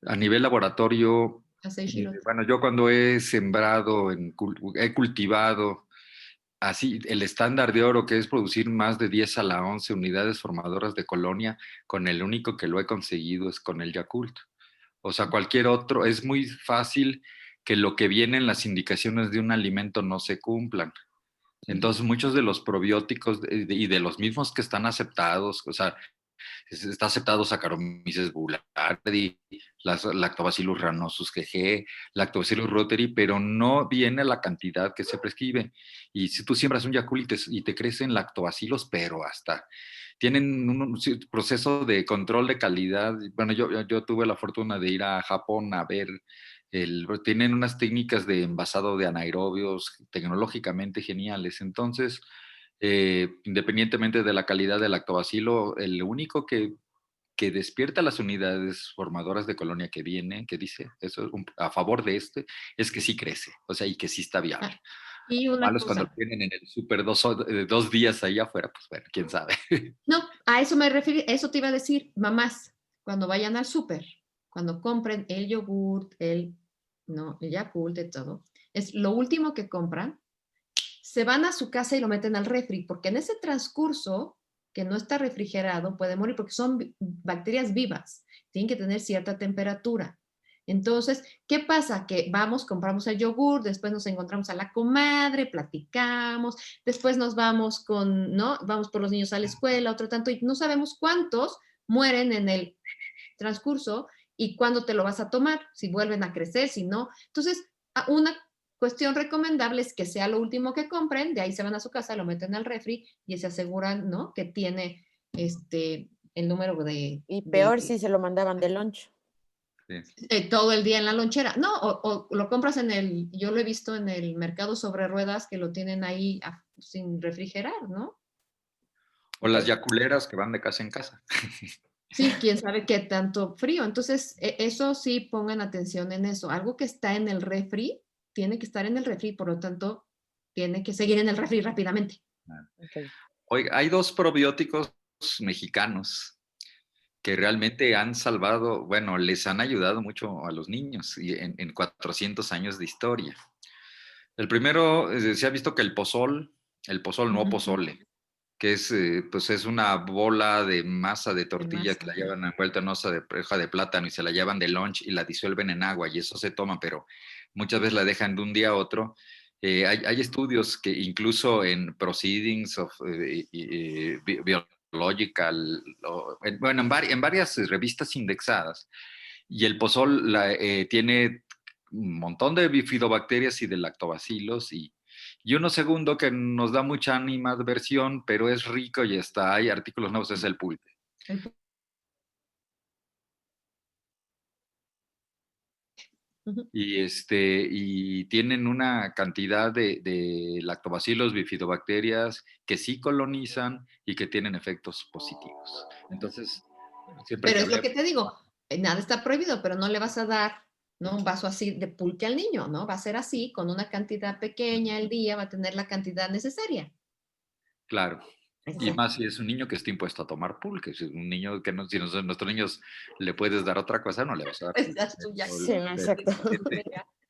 B: a nivel laboratorio.
C: Hace Shirota.
B: Bueno, yo cuando he sembrado, he cultivado así el estándar de oro, que es producir más de 10 a la 11 unidades formadoras de colonia, con el único que lo he conseguido es con el Yakult. O sea, cualquier otro, es muy fácil que lo que viene en las indicaciones de un alimento no se cumplan. Entonces, muchos de los probióticos y de los mismos que están aceptados, o sea, está aceptado Saccharomyces boulardii, Lactobacillus rhamnosus GG, Lactobacillus reuteri, pero no viene la cantidad que se prescribe. Y si tú siembras un Yakult y te crecen lactobacilos, pero hasta tienen un proceso de control de calidad. Bueno, yo tuve la fortuna de ir a Japón a ver, tienen unas técnicas de envasado de anaerobios tecnológicamente geniales. Entonces, independientemente de la calidad del lactobacilo, el único que despierta las unidades formadoras de colonia que viene, que dice eso a favor de es que sí crece, o sea, y que sí está viable.
C: Y una
B: Malos cuando
C: cosa.
B: lo tienen en el súper 2 días ahí afuera, pues bueno, quién sabe.
C: No, a eso me refiero, eso te iba a decir, mamás, cuando vayan al súper, cuando compren el yogurt, el Yakult, de todo, es lo último que compran, se van a su casa y lo meten al refri, porque en ese transcurso que no está refrigerado puede morir porque son bacterias vivas, tienen que tener cierta temperatura. Entonces, ¿qué pasa? Que vamos, compramos el yogur, después nos encontramos a la comadre, platicamos, después nos vamos ¿no? Vamos por los niños a la escuela, otro tanto, y no sabemos cuántos mueren en el transcurso y cuándo te lo vas a tomar, si vuelven a crecer, si no. Entonces, una cuestión recomendable es que sea lo último que compren, de ahí se van a su casa, lo meten al refri y se aseguran, ¿no? Que tiene el número de...
A: Y peor si se lo mandaban de lunch.
B: Sí.
C: todo el día en la lonchera. No, o lo compras yo lo he visto en el mercado sobre ruedas que lo tienen ahí sin refrigerar, ¿no?
B: O las yaculeras que van de casa en casa.
C: Sí, quién sabe qué tanto frío. Entonces, eso sí, pongan atención en eso. Algo que está en el refri, tiene que estar en el refri, por lo tanto, tiene que seguir en el refri rápidamente.
A: Okay.
B: Oiga, hay 2 probióticos mexicanos que realmente han salvado, bueno, les han ayudado mucho a los niños en 400 años de historia. El primero, se ha visto que el pozol no pozole, que pues es una bola de masa de tortilla que la llevan envuelta en hoja de plátano y se la llevan de lunch y la disuelven en agua y eso se toma, pero muchas veces la dejan de un día a otro. Hay estudios que incluso en Proceedings of Biological, bueno, en varias revistas indexadas, y el pozol tiene un montón de bifidobacterias y de lactobacilos y uno segundo que nos da mucha animadversión, pero es rico y hay artículos nuevos, es el pulque. Y tienen una cantidad de lactobacilos, bifidobacterias que sí colonizan y que tienen efectos positivos. Entonces, siempre
C: Pero
B: que
C: es lo
B: hablemos,
C: que te digo, nada está prohibido, pero no le vas a dar, ¿no? Un vaso así de pulque al niño, ¿no? Va a ser así, con una cantidad pequeña al día, va a tener la cantidad necesaria.
B: claro. Y
A: Exacto.
B: más si es un niño que está impuesto a tomar pulque. Si es un niño que no, si nuestros niños le puedes dar otra cosa, no le vas a dar pulque.
C: Exacto, ya.
A: Sí, no, exacto.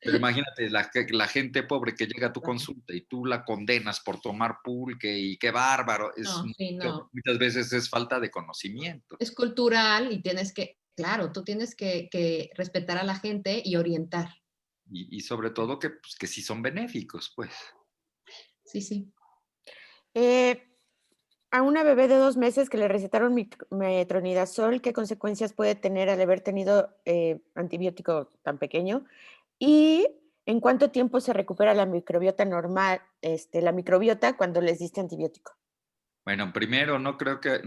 B: Pero imagínate la gente pobre que llega a tu consulta y tú la condenas por tomar pulque y qué bárbaro.
C: No, sí, no.
B: Muchas veces es falta de conocimiento.
C: Es cultural y tienes que, claro, tú tienes que respetar a la gente y orientar.
B: y sobre todo que, pues, que sí son benéficos, pues.
C: Sí, sí.
A: Eh, a una bebé de 2 meses que le recetaron metronidazol, ¿qué consecuencias puede tener al haber tenido antibiótico tan pequeño? ¿Y en cuánto tiempo se recupera la microbiota normal, la microbiota cuando les diste antibiótico?
B: Bueno, primero, no creo que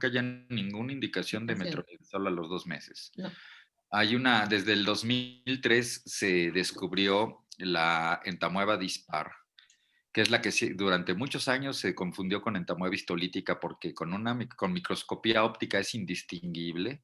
B: haya ninguna indicación de
C: Indicación.
B: metronidazol a los 2 meses.
C: No.
B: Desde el 2003 se descubrió la entamueba dispar, que es la que durante muchos años se confundió con entamueba histolítica porque con microscopía óptica es indistinguible,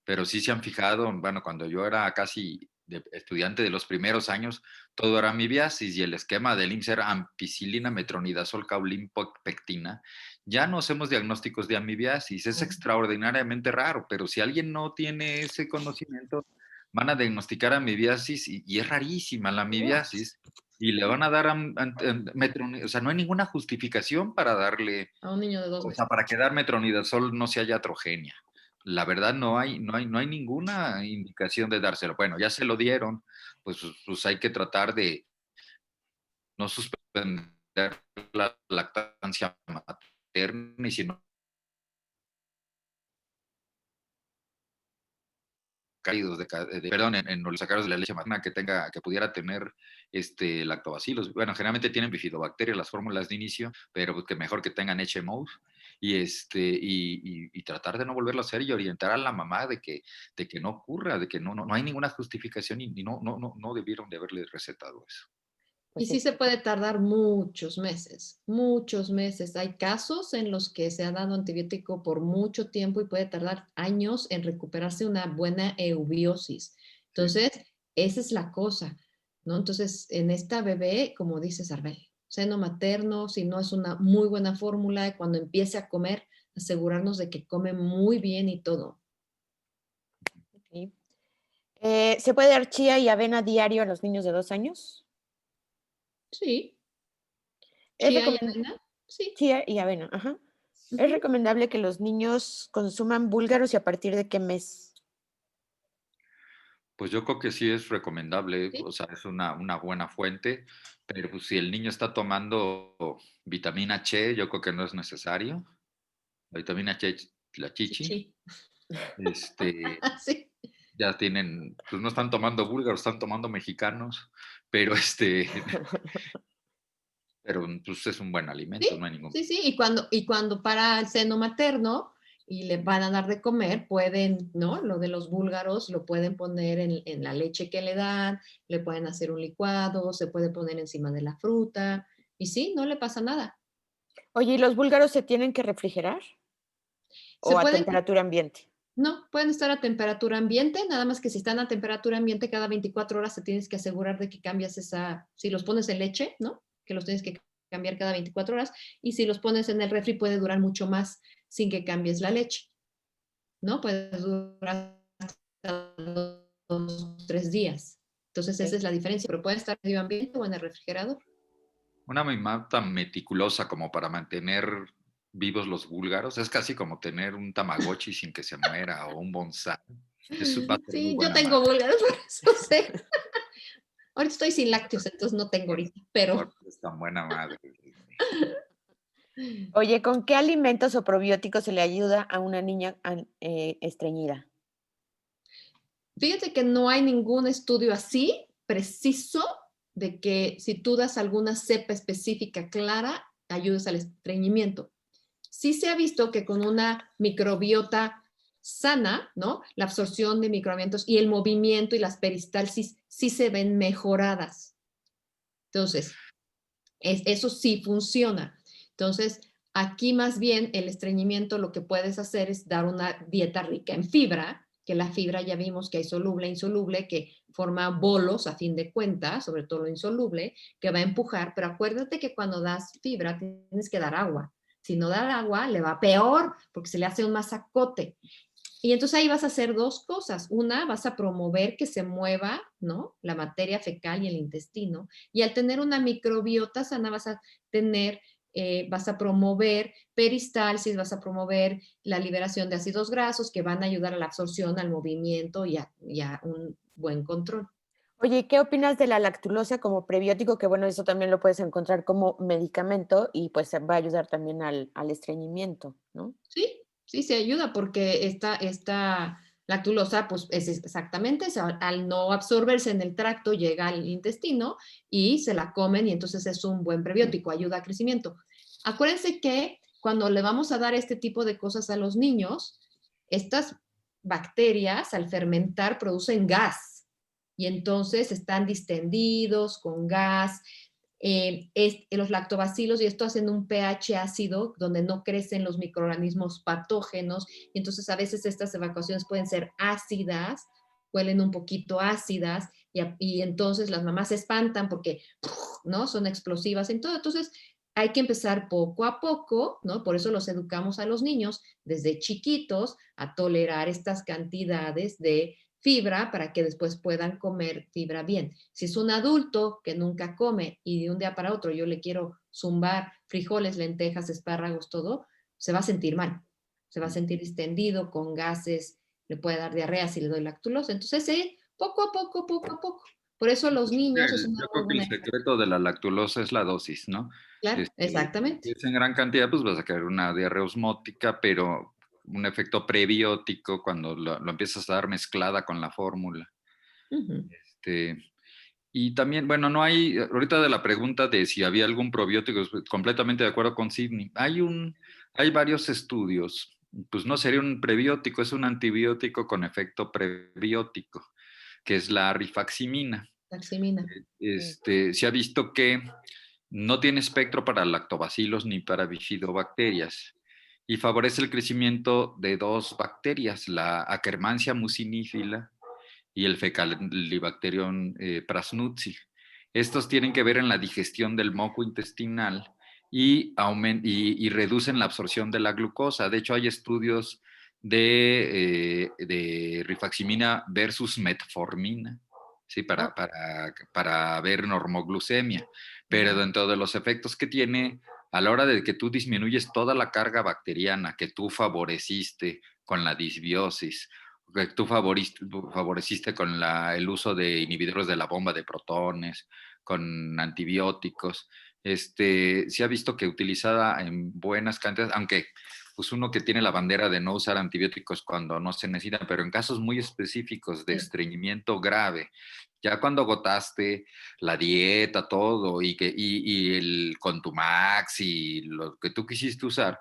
B: pero sí se han fijado, bueno, cuando yo era casi estudiante de los primeros años, todo era amibiasis y el esquema del IMSS era ampicilina, metronidazol, caulin, pectina. Ya no hacemos diagnósticos de amibiasis, es extraordinariamente raro, pero si alguien no tiene ese conocimiento, van a diagnosticar amibiasis y es rarísima la amibiasis y le van a dar o sea, no hay ninguna justificación para darle,
C: A un niño de 2
B: o
C: meses.
B: sea, para que dar metronidazol no sea iatrogenia. La verdad no hay ninguna indicación de dárselo. Bueno, ya se lo dieron, pues hay que tratar de no suspender la lactancia materna y si no caídos perdón, en los sacaros de la leche materna que pudiera tener lactobacilos. Bueno, generalmente tienen bifidobacterias las fórmulas de inicio, pero pues, que mejor que tengan HMOs y tratar de no volverlo a hacer y orientar a la mamá de que no ocurra, de que no hay ninguna justificación y no debieron de haberle recetado eso.
C: Y
A: Pues
C: sí
A: sí.
C: se puede tardar muchos meses, muchos meses. Hay casos en los que se ha dado antibiótico por mucho tiempo y puede tardar años en recuperarse una buena eubiosis.
B: Sí.
C: Entonces, esa es la cosa, ¿no? Entonces, en esta bebé, como dice Sarbel, seno materno, si no es una muy buena fórmula, cuando empiece a comer, asegurarnos de que come muy bien y todo.
A: Ok. ¿Se puede dar chía y avena diario a los niños de 2 años?
C: Sí,
A: Es
C: chía y
A: recomendable.
C: avena, sí.
A: Chía y avena, ajá. ¿Es
C: Ujú.
A: recomendable que los niños consuman búlgaros y a partir de qué mes?
B: Pues yo creo que sí es recomendable,
C: Sí,
B: o sea, es una buena fuente, pero pues si el niño está tomando vitamina C, yo creo que no es necesario. La vitamina C, la chichi,
C: chichi.
B: este,
C: Sí.
B: ya tienen, pues no están tomando búlgaros, están tomando mexicanos, pero pero pues es un buen alimento, no
C: Sí,
B: hay ningún.
C: sí, sí, y cuando para el seno materno y le van a dar de comer, pueden, ¿no? Lo de los búlgaros lo pueden poner en la leche que le dan, le pueden hacer un licuado, se puede poner encima de la fruta, y sí, no le pasa nada.
A: Oye, ¿y los búlgaros se tienen que refrigerar o
C: Se
A: a
C: pueden,
A: temperatura ambiente?
C: no, pueden estar a temperatura ambiente, nada más que si están a temperatura ambiente cada 24 horas te tienes que asegurar de que cambias si los pones en leche, ¿no? Que los tienes que cambiar cada 24 horas, y si los pones en el refri puede durar mucho más sin que cambies la leche. ¿No? Puede durar hasta 2, 3 días. Entonces, esa
A: Ok.
C: es la diferencia, pero puede estar en medio ambiente o en el refrigerador.
B: Una mamá tan meticulosa como para mantener vivos los búlgaros, es casi como tener un tamagotchi sin que se muera o un bonsái. Eso va a ser muy
C: Sí, yo
B: buena
C: tengo
B: madre.
C: búlgaros, por eso sé. Ahorita estoy sin lácteos, entonces no tengo ahorita, pero
B: Es tan buena madre.
A: Oye, ¿con qué alimentos o probióticos se le ayuda a una niña estreñida?
C: fíjate que no hay ningún estudio así preciso de que si tú das alguna cepa específica clara, ayudes al estreñimiento. Sí se ha visto que con una microbiota sana, ¿no? La absorción de microelementos y el movimiento y las peristalsis sí se ven mejoradas. Entonces, eso sí funciona. Entonces, aquí más bien el estreñimiento lo que puedes hacer es dar una dieta rica en fibra, que la fibra ya vimos que hay soluble e insoluble, que forma bolos a fin de cuentas, sobre todo lo insoluble, que va a empujar, pero acuérdate que cuando das fibra tienes que dar agua. Si no da agua, le va peor porque se le hace un masacote. Y entonces ahí vas a hacer dos cosas. Una, vas a promover que se mueva, ¿no? La materia fecal y el intestino. Y al tener una microbiota sana vas a tener, vas a promover peristalsis, vas a promover la liberación de ácidos grasos que van a ayudar a la absorción, al movimiento y a un buen control.
A: Oye, ¿qué opinas de la lactulosa como prebiótico? Que bueno, eso también lo puedes encontrar como medicamento y pues va a ayudar también al estreñimiento, ¿no?
C: Sí, sí, se ayuda porque esta lactulosa, pues es exactamente, al no absorberse en el tracto, llega al intestino y se la comen y entonces es un buen prebiótico, ayuda a crecimiento. Acuérdense que cuando le vamos a dar este tipo de cosas a los niños, estas bacterias al fermentar producen gas y entonces están distendidos con gas, los lactobacilos y esto hacen un pH ácido donde no crecen los microorganismos patógenos y entonces a veces estas evacuaciones pueden ser ácidas, huelen un poquito ácidas y entonces las mamás se espantan porque ¿no? Son explosivas en todo. Entonces hay que empezar poco a poco, ¿no? Por eso los educamos a los niños desde chiquitos a tolerar estas cantidades de fibra para que después puedan comer fibra bien. Si es un adulto que nunca come y de un día para otro yo le quiero zumbar frijoles, lentejas, espárragos, todo, se va a sentir mal. Se va a sentir distendido, con gases, le puede dar diarrea si le doy lactulosa. Entonces, poco a poco, poco a poco. Por eso los niños es una
B: Yo
C: muy
B: creo que el
C: buena.
B: secreto de la lactulosa es la dosis, ¿no?
C: Claro,
B: Este, si
C: exactamente.
B: es en gran cantidad, pues vas a caer una diarrea osmótica, pero un efecto prebiótico cuando lo empiezas a dar mezclada con la fórmula.
C: Ujú.
B: Este, y también, bueno, no hay, ahorita de la pregunta de si había algún probiótico, estoy completamente de acuerdo con Sidney. Hay varios estudios, pues no sería un prebiótico, es un antibiótico con efecto prebiótico, que es la rifaximina.
C: Taximina.
B: Se ha visto que no tiene espectro para lactobacilos ni para bifidobacterias y favorece el crecimiento de dos bacterias, la Akkermansia mucinifila y el Fecalibacterium prausnitzii. Estos tienen que ver en la digestión del moco intestinal y reducen la absorción de la glucosa. De hecho, hay estudios de rifaximina versus metformina, ¿sí?
C: Oh,
B: Para ver normoglucemia. Pero dentro de los efectos que tiene, a la hora de que tú disminuyes toda la carga bacteriana que tú favoreciste con la disbiosis, que tú favoreciste con el uso de inhibidores de la bomba de protones, con antibióticos. Se ha visto que utilizada en buenas cantidades, aunque pues uno que tiene la bandera de no usar antibióticos cuando no se necesitan, pero en casos muy específicos de
C: sí.
B: estreñimiento grave, ya cuando agotaste la dieta, todo, y el Contumax y lo que tú quisiste usar,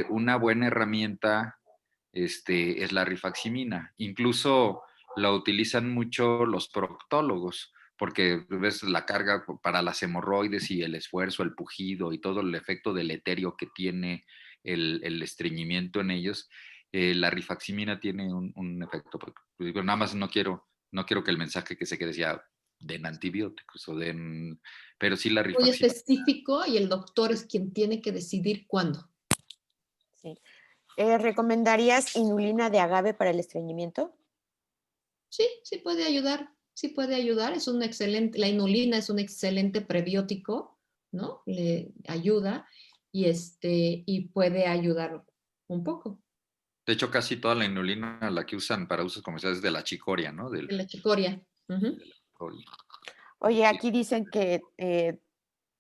B: una buena herramienta es la rifaximina. Incluso la utilizan mucho los proctólogos, porque ves la carga para las hemorroides y el esfuerzo, el pujido y todo el efecto deleterio que tiene el estreñimiento en ellos. La rifaximina tiene un efecto, pero nada más no quiero que el mensaje que se quede sea den antibióticos pero sí la
C: Muy
B: rifaximina.
C: específico y el doctor es quien tiene que decidir cuándo.
A: Sí. ¿Recomendarías inulina de agave para el estreñimiento?
C: Sí, sí puede ayudar, sí puede ayudar. Es un excelente, la inulina es un excelente prebiótico, ¿no? Le ayuda y puede ayudar un poco.
B: De hecho, casi toda la inulina la que usan para usos comerciales es de la chicoria, ¿no?
C: De la chicoria. Ujú.
B: De la chicoria.
A: Oye,
B: Sí.
A: aquí dicen que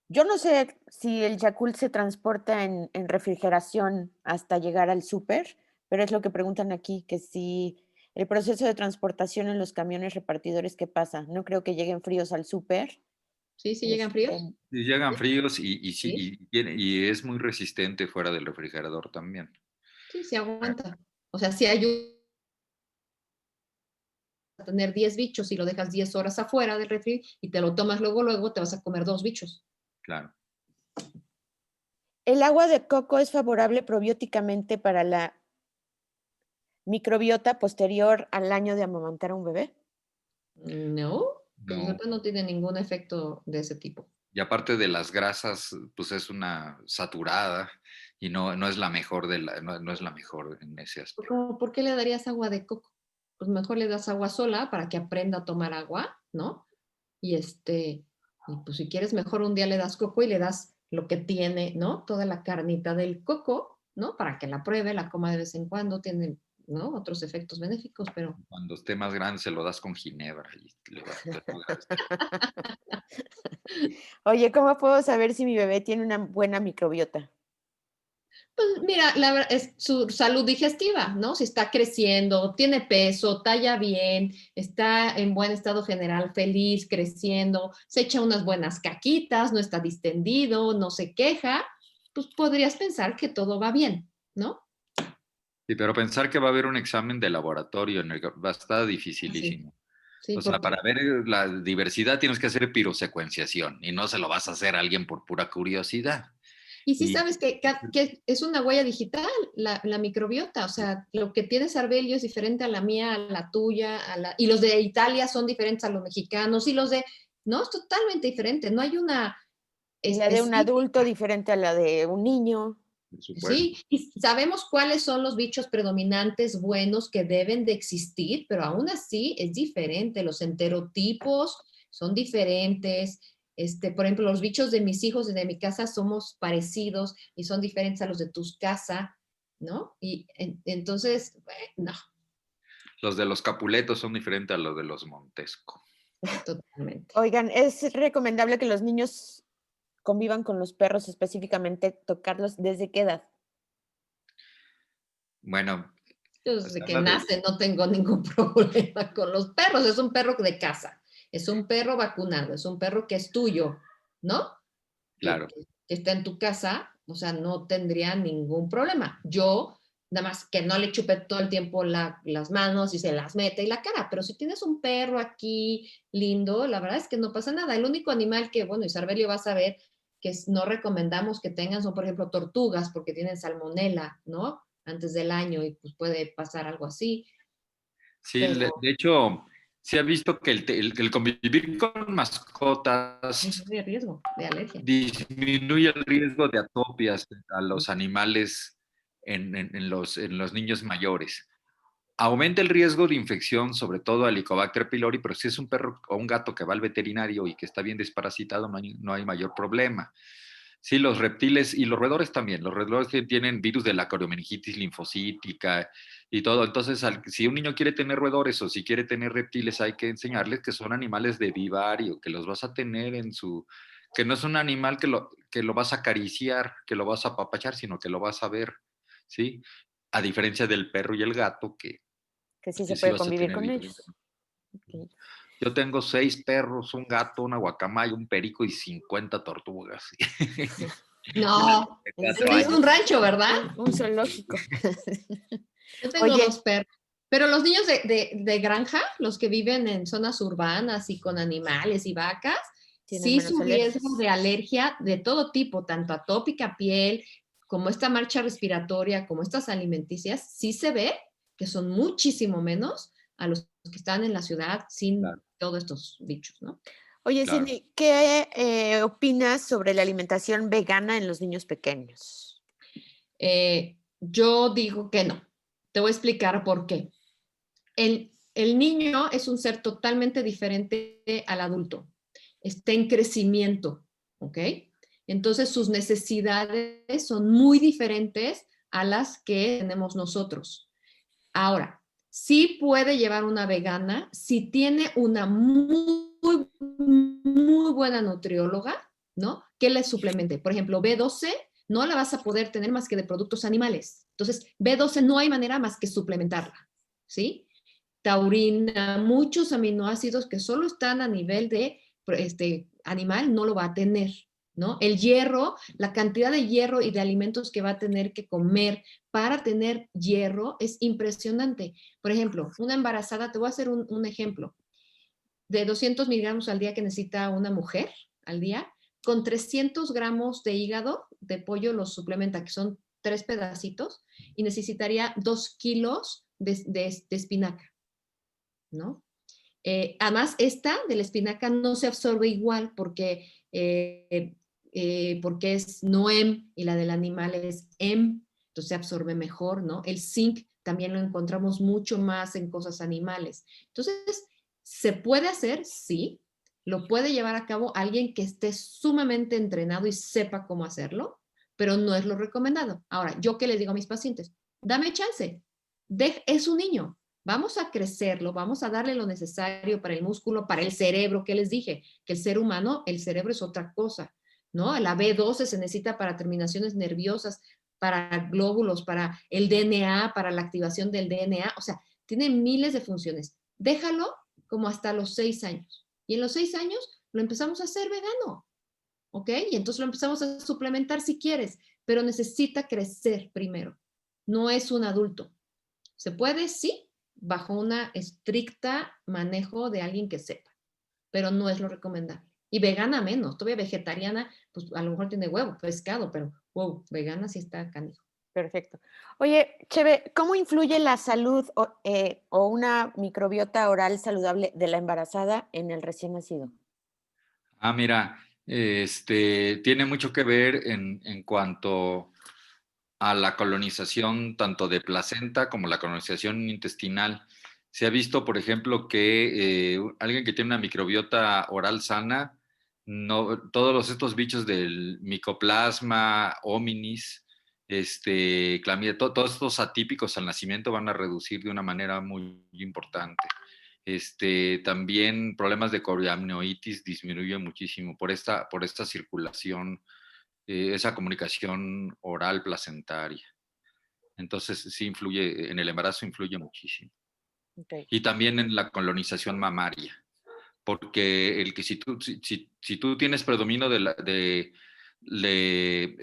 A: yo no sé si el Yakult se transporta en refrigeración hasta llegar al súper, pero es lo que preguntan aquí, que si el proceso de transportación en los camiones repartidores, ¿qué pasa? No creo que lleguen fríos al súper.
C: Sí, sí llegan fríos.
A: Este,
B: Y llegan fríos sí,
C: Sí,
B: y es muy resistente fuera del refrigerador también.
C: sí, sí aguanta. O sea, sí ayuda a tener 10 bichos y lo dejas 10 horas afuera del refri y te lo tomas luego, luego te vas a comer 2 bichos.
B: Claro.
A: ¿El agua de coco es favorable probióticamente para la microbiota posterior al año de amamantar a un bebé?
C: No, que yo
B: No.
C: sepa, no tiene ningún efecto de ese tipo.
B: Y aparte de las grasas, pues es una saturada y no es la mejor no es la mejor en ese aspecto.
C: ¿Por qué le darías agua de coco? Pues mejor le das agua sola para que aprenda a tomar agua, ¿no? Y y pues si quieres mejor un día le das coco y le das lo que tiene, ¿no? Toda la carnita del coco, ¿no? Para que la pruebe, la coma de vez en cuando, tiene ¿no? Otros efectos benéficos, pero
B: Cuando esté más grande se lo das con ginebra y le logras.
A: Oye, ¿cómo puedo saber si mi bebé tiene una buena microbiota?
C: pues mira, la verdad es su salud digestiva, ¿no? Si está creciendo, tiene peso, talla bien, está en buen estado general, feliz, creciendo, se echa unas buenas caquitas, no está distendido, no se queja, pues podrías pensar que todo va bien, ¿no?
B: Sí, pero pensar que va a haber un examen de laboratorio en el que va a estar
C: Sí,
B: dificilísimo.
C: sí,
B: O sea,
C: porque
B: para ver la diversidad tienes que hacer pirosecuenciación y no se lo vas a hacer a alguien por pura curiosidad.
C: y sí
B: Y
C: sabes que es una huella digital, la microbiota, o sea, lo que tiene Sarbelio es diferente a la mía, a la tuya, y los de Italia son diferentes a los mexicanos, y los de, no, es totalmente diferente, no hay una
A: Y la de un
C: específica,
A: adulto diferente a la de un niño.
B: por supuesto,
C: ¿sí? Y sabemos cuáles son los bichos predominantes buenos que deben de existir, pero aún así es diferente, los enterotipos son diferentes, por ejemplo, los bichos de mis hijos y de mi casa somos parecidos y son diferentes a los de tus casa, ¿no? Y entonces, no,
B: los de los Capuletos son diferentes a los de los Montesco.
C: totalmente.
A: Oigan, ¿es recomendable que los niños convivan con los perros, específicamente tocarlos desde qué edad?
B: Bueno,
C: Yo
B: se
C: desde que
B: habla de,
C: nace no tengo ningún problema con los perros, es un perro de casa, es un perro vacunado, es un perro que es tuyo, ¿no? que,
B: claro,
C: que está en tu casa, o sea, no tendría ningún problema. Yo, nada más que no le chupe todo el tiempo las manos y se las mete y la cara, pero si tienes un perro aquí lindo, la verdad es que no pasa nada. El único animal que, bueno, Isarbelio va a saber que no recomendamos que tengan son, por ejemplo, tortugas, porque tienen salmonela, ¿no? Antes del año y pues puede pasar algo así,
B: sí,
C: pero
B: de hecho, se ha visto que el convivir con
C: es
B: mascotas
C: de riesgo de alergia.
B: disminuye el riesgo de atopias a los animales en los niños mayores. Aumenta el riesgo de infección, sobre todo a Helicobacter pylori, pero si es un perro o un gato que va al veterinario y que está bien desparasitado, no hay mayor problema. Sí, los reptiles y los roedores también. Los roedores tienen virus de la coriomeningitis linfocítica y todo. Entonces, si un niño quiere tener roedores o si quiere tener reptiles, hay que enseñarles que son animales de vivario, que los vas a tener en su... que no es un animal que lo vas a acariciar, que lo vas a apapachar, sino que lo vas a ver, ¿sí? A diferencia del perro y el gato,
A: Que sí
B: que
A: se
B: sí
A: puede
B: vas a
A: convivir
B: tener
A: con
B: diferente.
A: ellos. Ok.
B: Yo tengo 6 perros, un gato, una guacamaya, un perico y 50 tortugas.
C: No,
A: ¿En
C: tienes
A: serio?
C: un rancho, ¿verdad?
A: Un zoológico.
C: Yo tengo
A: Oye,
C: 2 perros. Pero los niños de granja, los que viven en zonas urbanas y con animales y vacas,
A: tienen
C: sí
A: menos
C: su riesgo
A: alergias.
C: de alergia de todo tipo, tanto atópica, piel, como esta marcha respiratoria, como estas alimenticias, sí se ve que son muchísimo menos a los que están en la ciudad sin
B: Claro,
C: todos estos bichos, ¿no?
A: Oye,
B: claro.
A: Cindy, ¿qué opinas sobre la alimentación vegana en los niños pequeños?
C: Yo digo que no. Te voy a explicar por qué. El niño es un ser totalmente diferente al adulto. Está en crecimiento, ¿ok? Entonces sus necesidades son muy diferentes a las que tenemos nosotros. Ahora, sí puede llevar una vegana si tiene una muy buena nutrióloga, ¿no? Que le suplemente. Por ejemplo, B12 no la vas a poder tener más que de productos animales. Entonces, B12 no hay manera más que suplementarla, ¿sí? Taurina, muchos aminoácidos que solo están a nivel de animal, no lo va a tener, ¿no? El hierro, la cantidad de hierro y de alimentos que va a tener que comer para tener hierro es impresionante. Por ejemplo, una embarazada, te voy a hacer un ejemplo, de 200 miligramos al día que necesita una mujer al día, con 300 gramos de hígado de pollo los suplementa, que son 3 pedacitos, y necesitaría 2 kilos de espinaca. ¿No? Además, esta de la espinaca no se absorbe igual porque es NOEM y la del animal es EM, entonces se absorbe mejor, ¿no? El zinc también lo encontramos mucho más en cosas animales. Entonces, ¿se puede hacer? Sí. Lo puede llevar a cabo alguien que esté sumamente entrenado y sepa cómo hacerlo, pero no es lo recomendado. Ahora, ¿yo qué les digo a mis pacientes? Dame chance, es un niño. Vamos a crecerlo, vamos a darle lo necesario para el músculo, para el cerebro, que les dije, que el ser humano, el cerebro es otra cosa, ¿no? La B12 se necesita para terminaciones nerviosas, para glóbulos, para el DNA, para la activación del DNA, o sea, tiene miles de funciones. Déjalo como hasta los 6 años. Y en los 6 años lo empezamos a hacer vegano, ¿ok? Y entonces lo empezamos a suplementar si quieres, pero necesita crecer primero. No es un adulto. ¿Se puede? Sí, bajo una estricta manejo de alguien que sepa, pero no es lo recomendable. Y vegana menos, todavía vegetariana, pues a lo mejor tiene huevo, pescado, pero wow, vegana sí está canijo.
A: Perfecto. Oye, Cheve, ¿cómo influye la salud o una microbiota oral saludable de la embarazada en el recién nacido?
B: Mira, tiene mucho que ver en cuanto a la colonización tanto de placenta como la colonización intestinal. Se ha visto, por ejemplo, que alguien que tiene una microbiota oral sana, no, todos estos bichos del micoplasma, hominis, clamidia, todos estos atípicos al nacimiento van a reducir de una manera muy importante. También problemas de coriamnoitis disminuyen muchísimo por esta circulación, esa comunicación oral placentaria. Entonces sí influye, en el embarazo influye muchísimo.
A: Okay.
B: Y también en la colonización mamaria, porque si tú tienes predominio de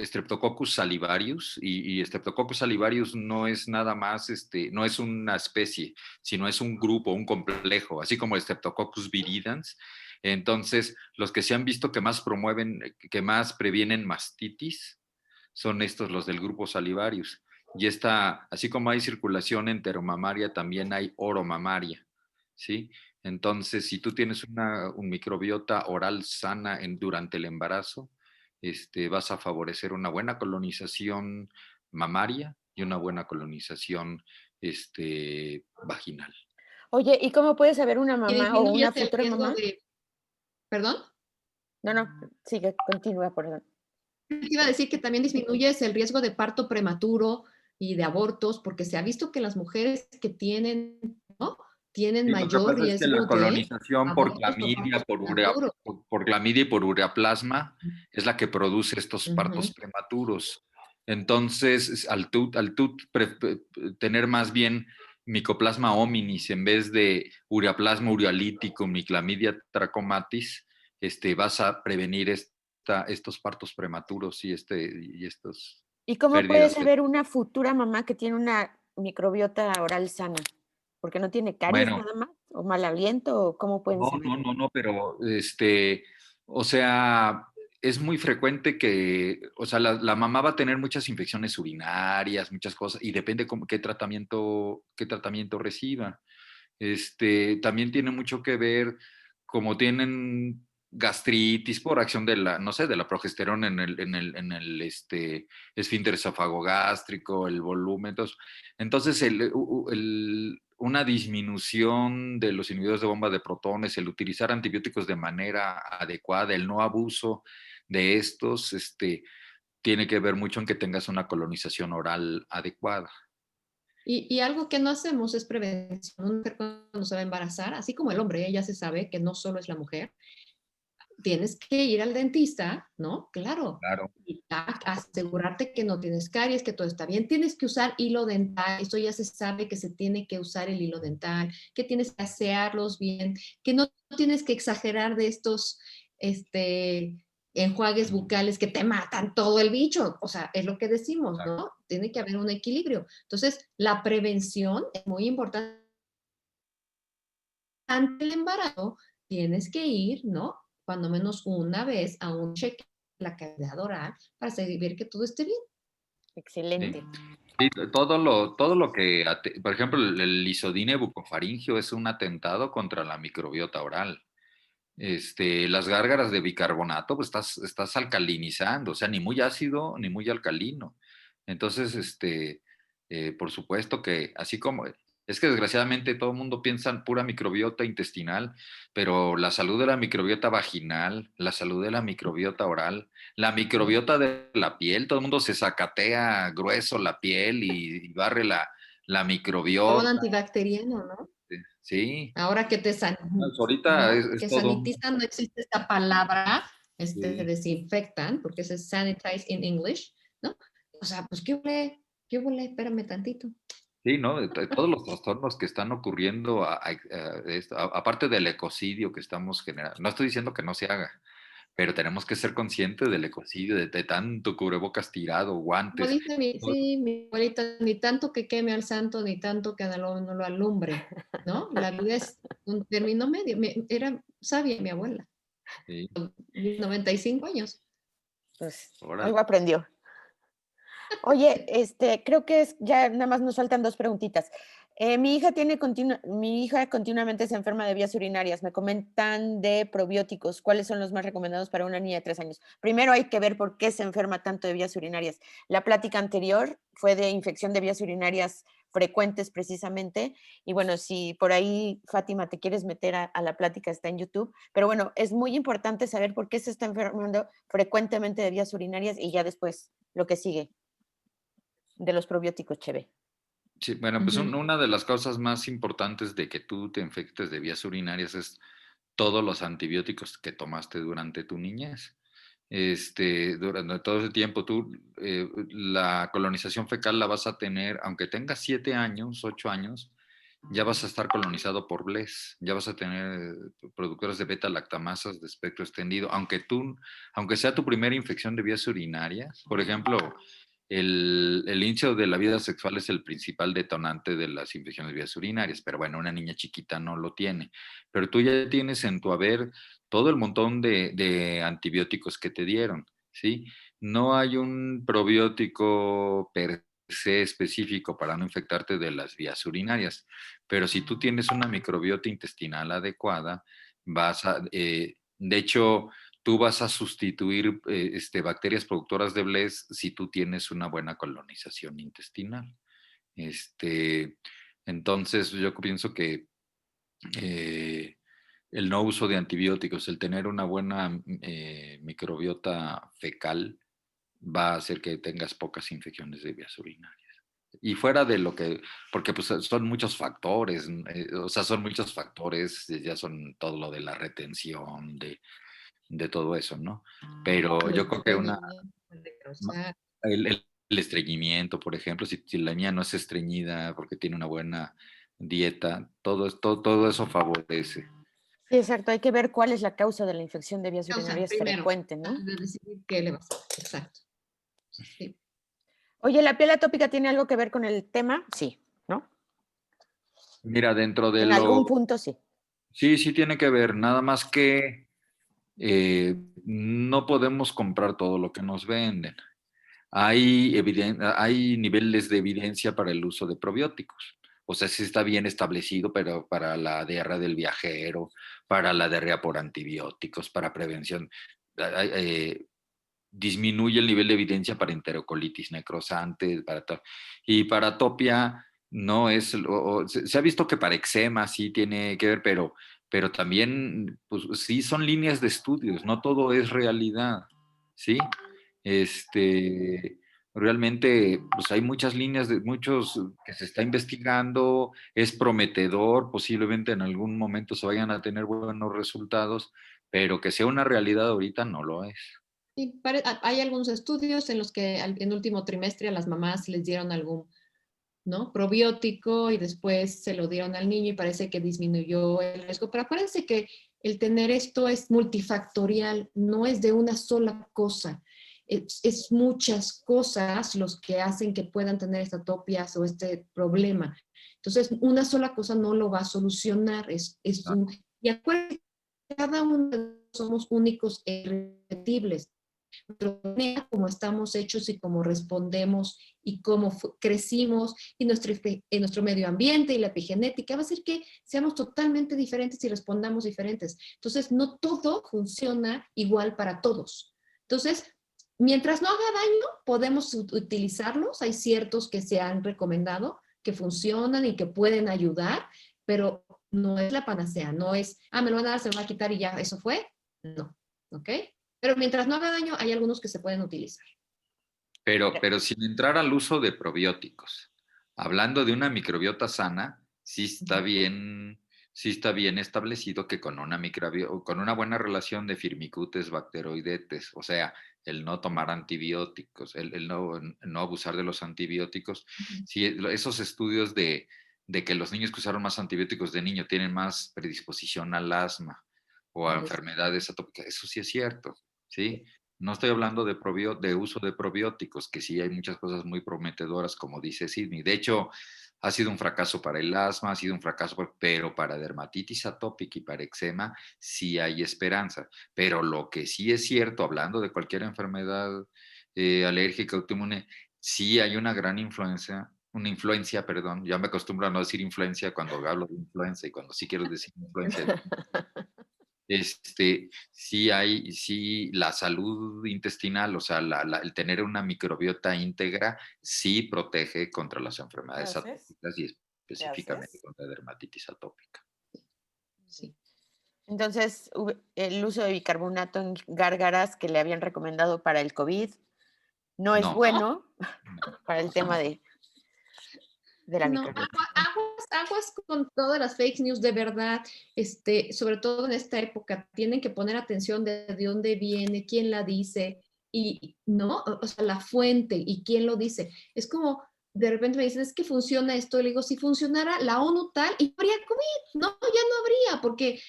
B: Streptococcus salivarius, y Streptococcus salivarius no es nada más, no es una especie, sino es un grupo, un complejo, así como Streptococcus viridans. Entonces, los que se han visto que más promueven, que más previenen mastitis, son estos, los del grupo salivarius. Y así como hay circulación enteromamaria, también hay oromamaria, ¿sí? Entonces, si tú tienes un microbiota oral sana durante el embarazo, vas a favorecer una buena colonización mamaria y una buena colonización vaginal.
A: Oye, ¿y cómo puede saber una
C: ¿Y
A: mamá o una
C: disminuyes el
A: futura
C: riesgo
A: mamá?
C: de, perdón?
A: No, sigue, continúa, perdón.
C: Iba a decir que también disminuyes el riesgo de parto prematuro y de abortos, porque se ha visto que las mujeres que tienen, ¿no? Tienen
B: Sí, lo que
C: mayor
B: pasa es que la
C: riesgo de
B: colonización por
C: abortos o
B: clamidia,
C: partos prematuros.
B: por clamidia y por ureaplasma es la que produce estos partos
C: Ujú.
B: prematuros. Entonces, al tú tener más bien micoplasma hominis en vez de ureaplasma urealítico, mi clamidia trachomatis, vas a prevenir estos partos prematuros y estos
A: ¿Y cómo puede
B: pérdidas.
A: saber una futura mamá que tiene una microbiota oral sana? ¿Porque no tiene caries
B: Bueno,
A: nada más? ¿O mal aliento? ¿O cómo pueden saber?
B: no, pero o sea, es muy frecuente que, o sea, la mamá va a tener muchas infecciones urinarias, muchas cosas, y depende qué tratamiento reciba. También tiene mucho que ver como tienen gastritis por acción de no sé, de la progesterona en el esfínter esofagogástrico, el volumen. Entonces una disminución de los inhibidores de bomba de protones, el utilizar antibióticos de manera adecuada, el no abuso de estos, tiene que ver mucho en que tengas una colonización oral adecuada.
C: Y algo que no hacemos es prevención. Una mujer cuando se va a embarazar, así como el hombre, ella se sabe que no solo es la mujer, tienes que ir al dentista, ¿no? Claro.
B: Claro.
C: Y asegurarte que no tienes caries, que todo está bien. Tienes que usar hilo dental. Esto ya se sabe que se tiene que usar el hilo dental, que tienes que asearlos bien, que no tienes que exagerar de estos enjuagues bucales que te matan todo el bicho. O sea, es lo que decimos, ¿no? Tiene que haber un equilibrio. Entonces, la prevención es muy importante. Ante el embarazo, tienes que ir, ¿no? Cuando menos una vez a un cheque de la cavidad oral para ver que todo esté bien.
A: Excelente.
B: Sí, todo lo que, por ejemplo, el lisodine bucofaringio es un atentado contra la microbiota oral. Las gárgaras de bicarbonato, pues estás alcalinizando, o sea, ni muy ácido ni muy alcalino. Entonces, por supuesto que así como, es que desgraciadamente todo el mundo piensa en pura microbiota intestinal, pero la salud de la microbiota vaginal, la salud de la microbiota oral, la microbiota de la piel, todo el mundo se sacatea grueso la piel y barre la
C: Todo
B: microbiota,
C: antibacteriano, ¿no?
B: sí.
C: Ahora que
B: Ahorita
C: ¿no?
B: es
C: Que
B: todo.
C: sanitizan, no existe esta palabra,
B: Sí.
C: desinfectan, porque es sanitize in English, ¿no? O sea, pues, ¿qué huele? Espérame tantito.
B: Sí, ¿no? Todos los trastornos que están ocurriendo, aparte del ecocidio que estamos generando, no estoy diciendo que no se haga, pero tenemos que ser conscientes del ecocidio, de tanto cubrebocas tirado,
C: Como
B: guantes.
C: dice mi abuelita, ni tanto que queme al santo, ni tanto que no lo alumbre, ¿no? La vida es un término medio. Era sabia mi abuela,
B: Sí,
C: 95 años.
A: Pues
B: órale.
A: algo aprendió. Oye, creo que ya nada más nos faltan 2 preguntitas. Mi hija continuamente se enferma de vías urinarias. Me comentan de probióticos. ¿Cuáles son los más recomendados para una niña de 3 años? Primero hay que ver por qué se enferma tanto de vías urinarias. La plática anterior fue de infección de vías urinarias frecuentes precisamente. Y bueno, si por ahí, Fátima, te quieres meter a la plática, está en YouTube. Pero bueno, es muy importante saber por qué se está enfermando frecuentemente de vías urinarias y ya después lo que sigue de los probióticos, Cheve.
B: Sí, bueno, pues una de las causas más importantes de que tú te infectes de vías urinarias es todos los antibióticos que tomaste durante tu niñez. Durante todo ese tiempo, la colonización fecal la vas a tener, aunque tengas 7 años, 8 años, ya vas a estar colonizado por BLES, ya vas a tener productores de beta-lactamasas de espectro extendido, aunque sea tu primera infección de vías urinarias. Por ejemplo, el inicio de la vida sexual es el principal detonante de las infecciones de vías urinarias, pero bueno, una niña chiquita no lo tiene. Pero tú ya tienes en tu haber todo el montón de antibióticos que te dieron, ¿sí? No hay un probiótico per se específico para no infectarte de las vías urinarias, pero si tú tienes una microbiota intestinal adecuada, de hecho, tú vas a sustituir bacterias productoras de BLES si tú tienes una buena colonización intestinal. Este, entonces, yo pienso que eh, el no uso de antibióticos, el tener una buena microbiota fecal, va a hacer que tengas pocas infecciones de vías urinarias. Y fuera de lo que, porque pues son muchos factores, son muchos factores, ya son todo lo de la retención, de todo eso, ¿no? Pero
C: El
B: yo creo que
C: estreñimiento puede causar.
B: el estreñimiento, por ejemplo, si la niña no es estreñida porque tiene una buena dieta, todo eso favorece.
A: Sí, exacto. Hay que ver cuál es la causa de la infección de vías
C: Causa,
A: urinarias
C: primero,
A: frecuente, ¿no?
C: antes de decidir qué le vas a hacer. Exacto. Sí.
A: Oye, ¿la piel atópica tiene algo que ver con el tema? Sí, ¿no?
B: Mira, dentro de
A: En algún punto sí.
B: sí tiene que ver, nada más que no podemos comprar todo lo que nos venden. Hay niveles de evidencia para el uso de probióticos. O sea, sí está bien establecido, pero para la diarrea del viajero, para la diarrea por antibióticos, para prevención, disminuye el nivel de evidencia para enterocolitis necrosante, y para atopia no es, se ha visto que para eczema sí tiene que ver, pero también, pues sí son líneas de estudios, no todo es realidad, ¿sí? Realmente, pues hay muchas líneas muchos que se está investigando, es prometedor, posiblemente en algún momento se vayan a tener buenos resultados, pero que sea una realidad ahorita no lo es.
C: Sí, hay algunos estudios en los que en último trimestre a las mamás les dieron algún, ¿no? Probiótico y después se lo dieron al niño y parece que disminuyó el riesgo. Pero acuérdense que el tener esto es multifactorial, no es de una sola cosa. Es muchas cosas los que hacen que puedan tener estas atopias o este problema. Entonces, una sola cosa no lo va a solucionar. Y acuérdense, cada uno de nosotros somos únicos e irrepetibles. Como estamos hechos y cómo respondemos y cómo crecimos y en nuestro medio ambiente y la epigenética va a hacer que seamos totalmente diferentes y respondamos diferentes. Entonces, no todo funciona igual para todos. Entonces, mientras no haga daño, podemos utilizarlos. Hay ciertos que se han recomendado que funcionan y que pueden ayudar, pero no es la panacea, no es, me lo van a dar, se lo va a quitar y ya, eso fue. No, ¿ok? Pero mientras no haga daño, hay algunos que se pueden utilizar.
B: Pero sin entrar al uso de probióticos, hablando de una microbiota sana, sí está bien establecido que con una buena relación de firmicutes, bacteroidetes, o sea, el no tomar antibióticos, el no abusar de los antibióticos, sí, esos estudios de que los niños que usaron más antibióticos de niño tienen más predisposición al asma o a enfermedades atópicas, eso sí es cierto, ¿sí? No estoy hablando de uso de probióticos, que sí hay muchas cosas muy prometedoras, como dice Sidney. De hecho, ha sido un fracaso para el asma, ha sido un fracaso, pero para dermatitis atópica y para eczema sí hay esperanza. Pero lo que sí es cierto, hablando de cualquier enfermedad alérgica autoinmune, sí hay una gran influencia, perdón, ya me acostumbro a no decir influencia cuando hablo de influenza y cuando sí quiero decir influencia. Sí la salud intestinal, o sea, el tener una microbiota íntegra, sí protege contra las enfermedades atópicas y específicamente contra la dermatitis atópica.
C: Sí.
A: Entonces, el uso de bicarbonato en gárgaras que le habían recomendado para el COVID no es bueno para el tema de la microbiota.
C: Aguas con todas las fake news, de verdad, sobre todo en esta época, tienen que poner atención de dónde viene, quién la dice, y no, o sea, la fuente y quién lo dice. Es como, de repente me dicen, es que funciona esto, le digo, si funcionara la ONU tal, y habría COVID, no, ya no habría, porque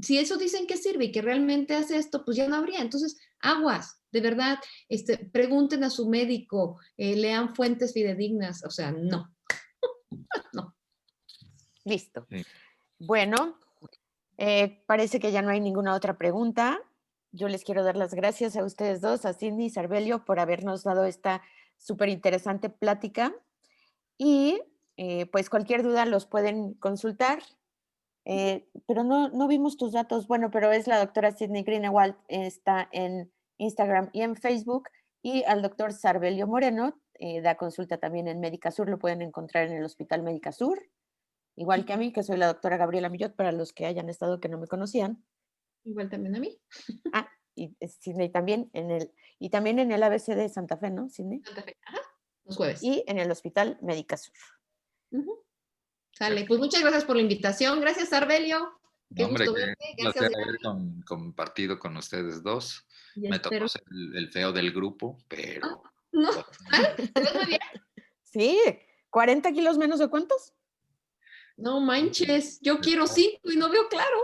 C: si eso dicen que sirve y que realmente hace esto, pues ya no habría. Entonces, aguas, de verdad, pregunten a su médico, lean fuentes fidedignas, o sea, no. No.
A: Listo.
B: Sí.
A: Bueno, parece que ya no hay ninguna otra pregunta. Yo les quiero dar las gracias a ustedes dos, a Sidney y Sarbelio, por habernos dado esta súper interesante plática. Y pues cualquier duda los pueden consultar. Pero no vimos tus datos. Bueno, pero es la doctora Sidney Greenewald, está en Instagram y en Facebook. Y al doctor Sarbelio Moreno, da consulta también en Médica Sur, lo pueden encontrar en el Hospital Médica Sur. Igual que a mí, que soy la doctora Gabriela Millot, para los que hayan estado que no me conocían.
C: Igual también a mí.
A: Ah, y Sidney también y también en el ABC de Santa Fe, ¿no, Sidney?
C: Santa Fe, ajá, los jueves.
A: Y en el Hospital Médica Sur.
C: Sale, pues muchas gracias por la invitación. Gracias, Arbelio. Qué gusto verte.
B: Gracias. Un placer haber compartido con ustedes dos. Me tocó ser el feo del grupo, pero...
C: No, ¿te ves muy bien?
A: Sí, 40 kilos menos de cuántos.
C: No manches, yo quiero 5 y no veo claro.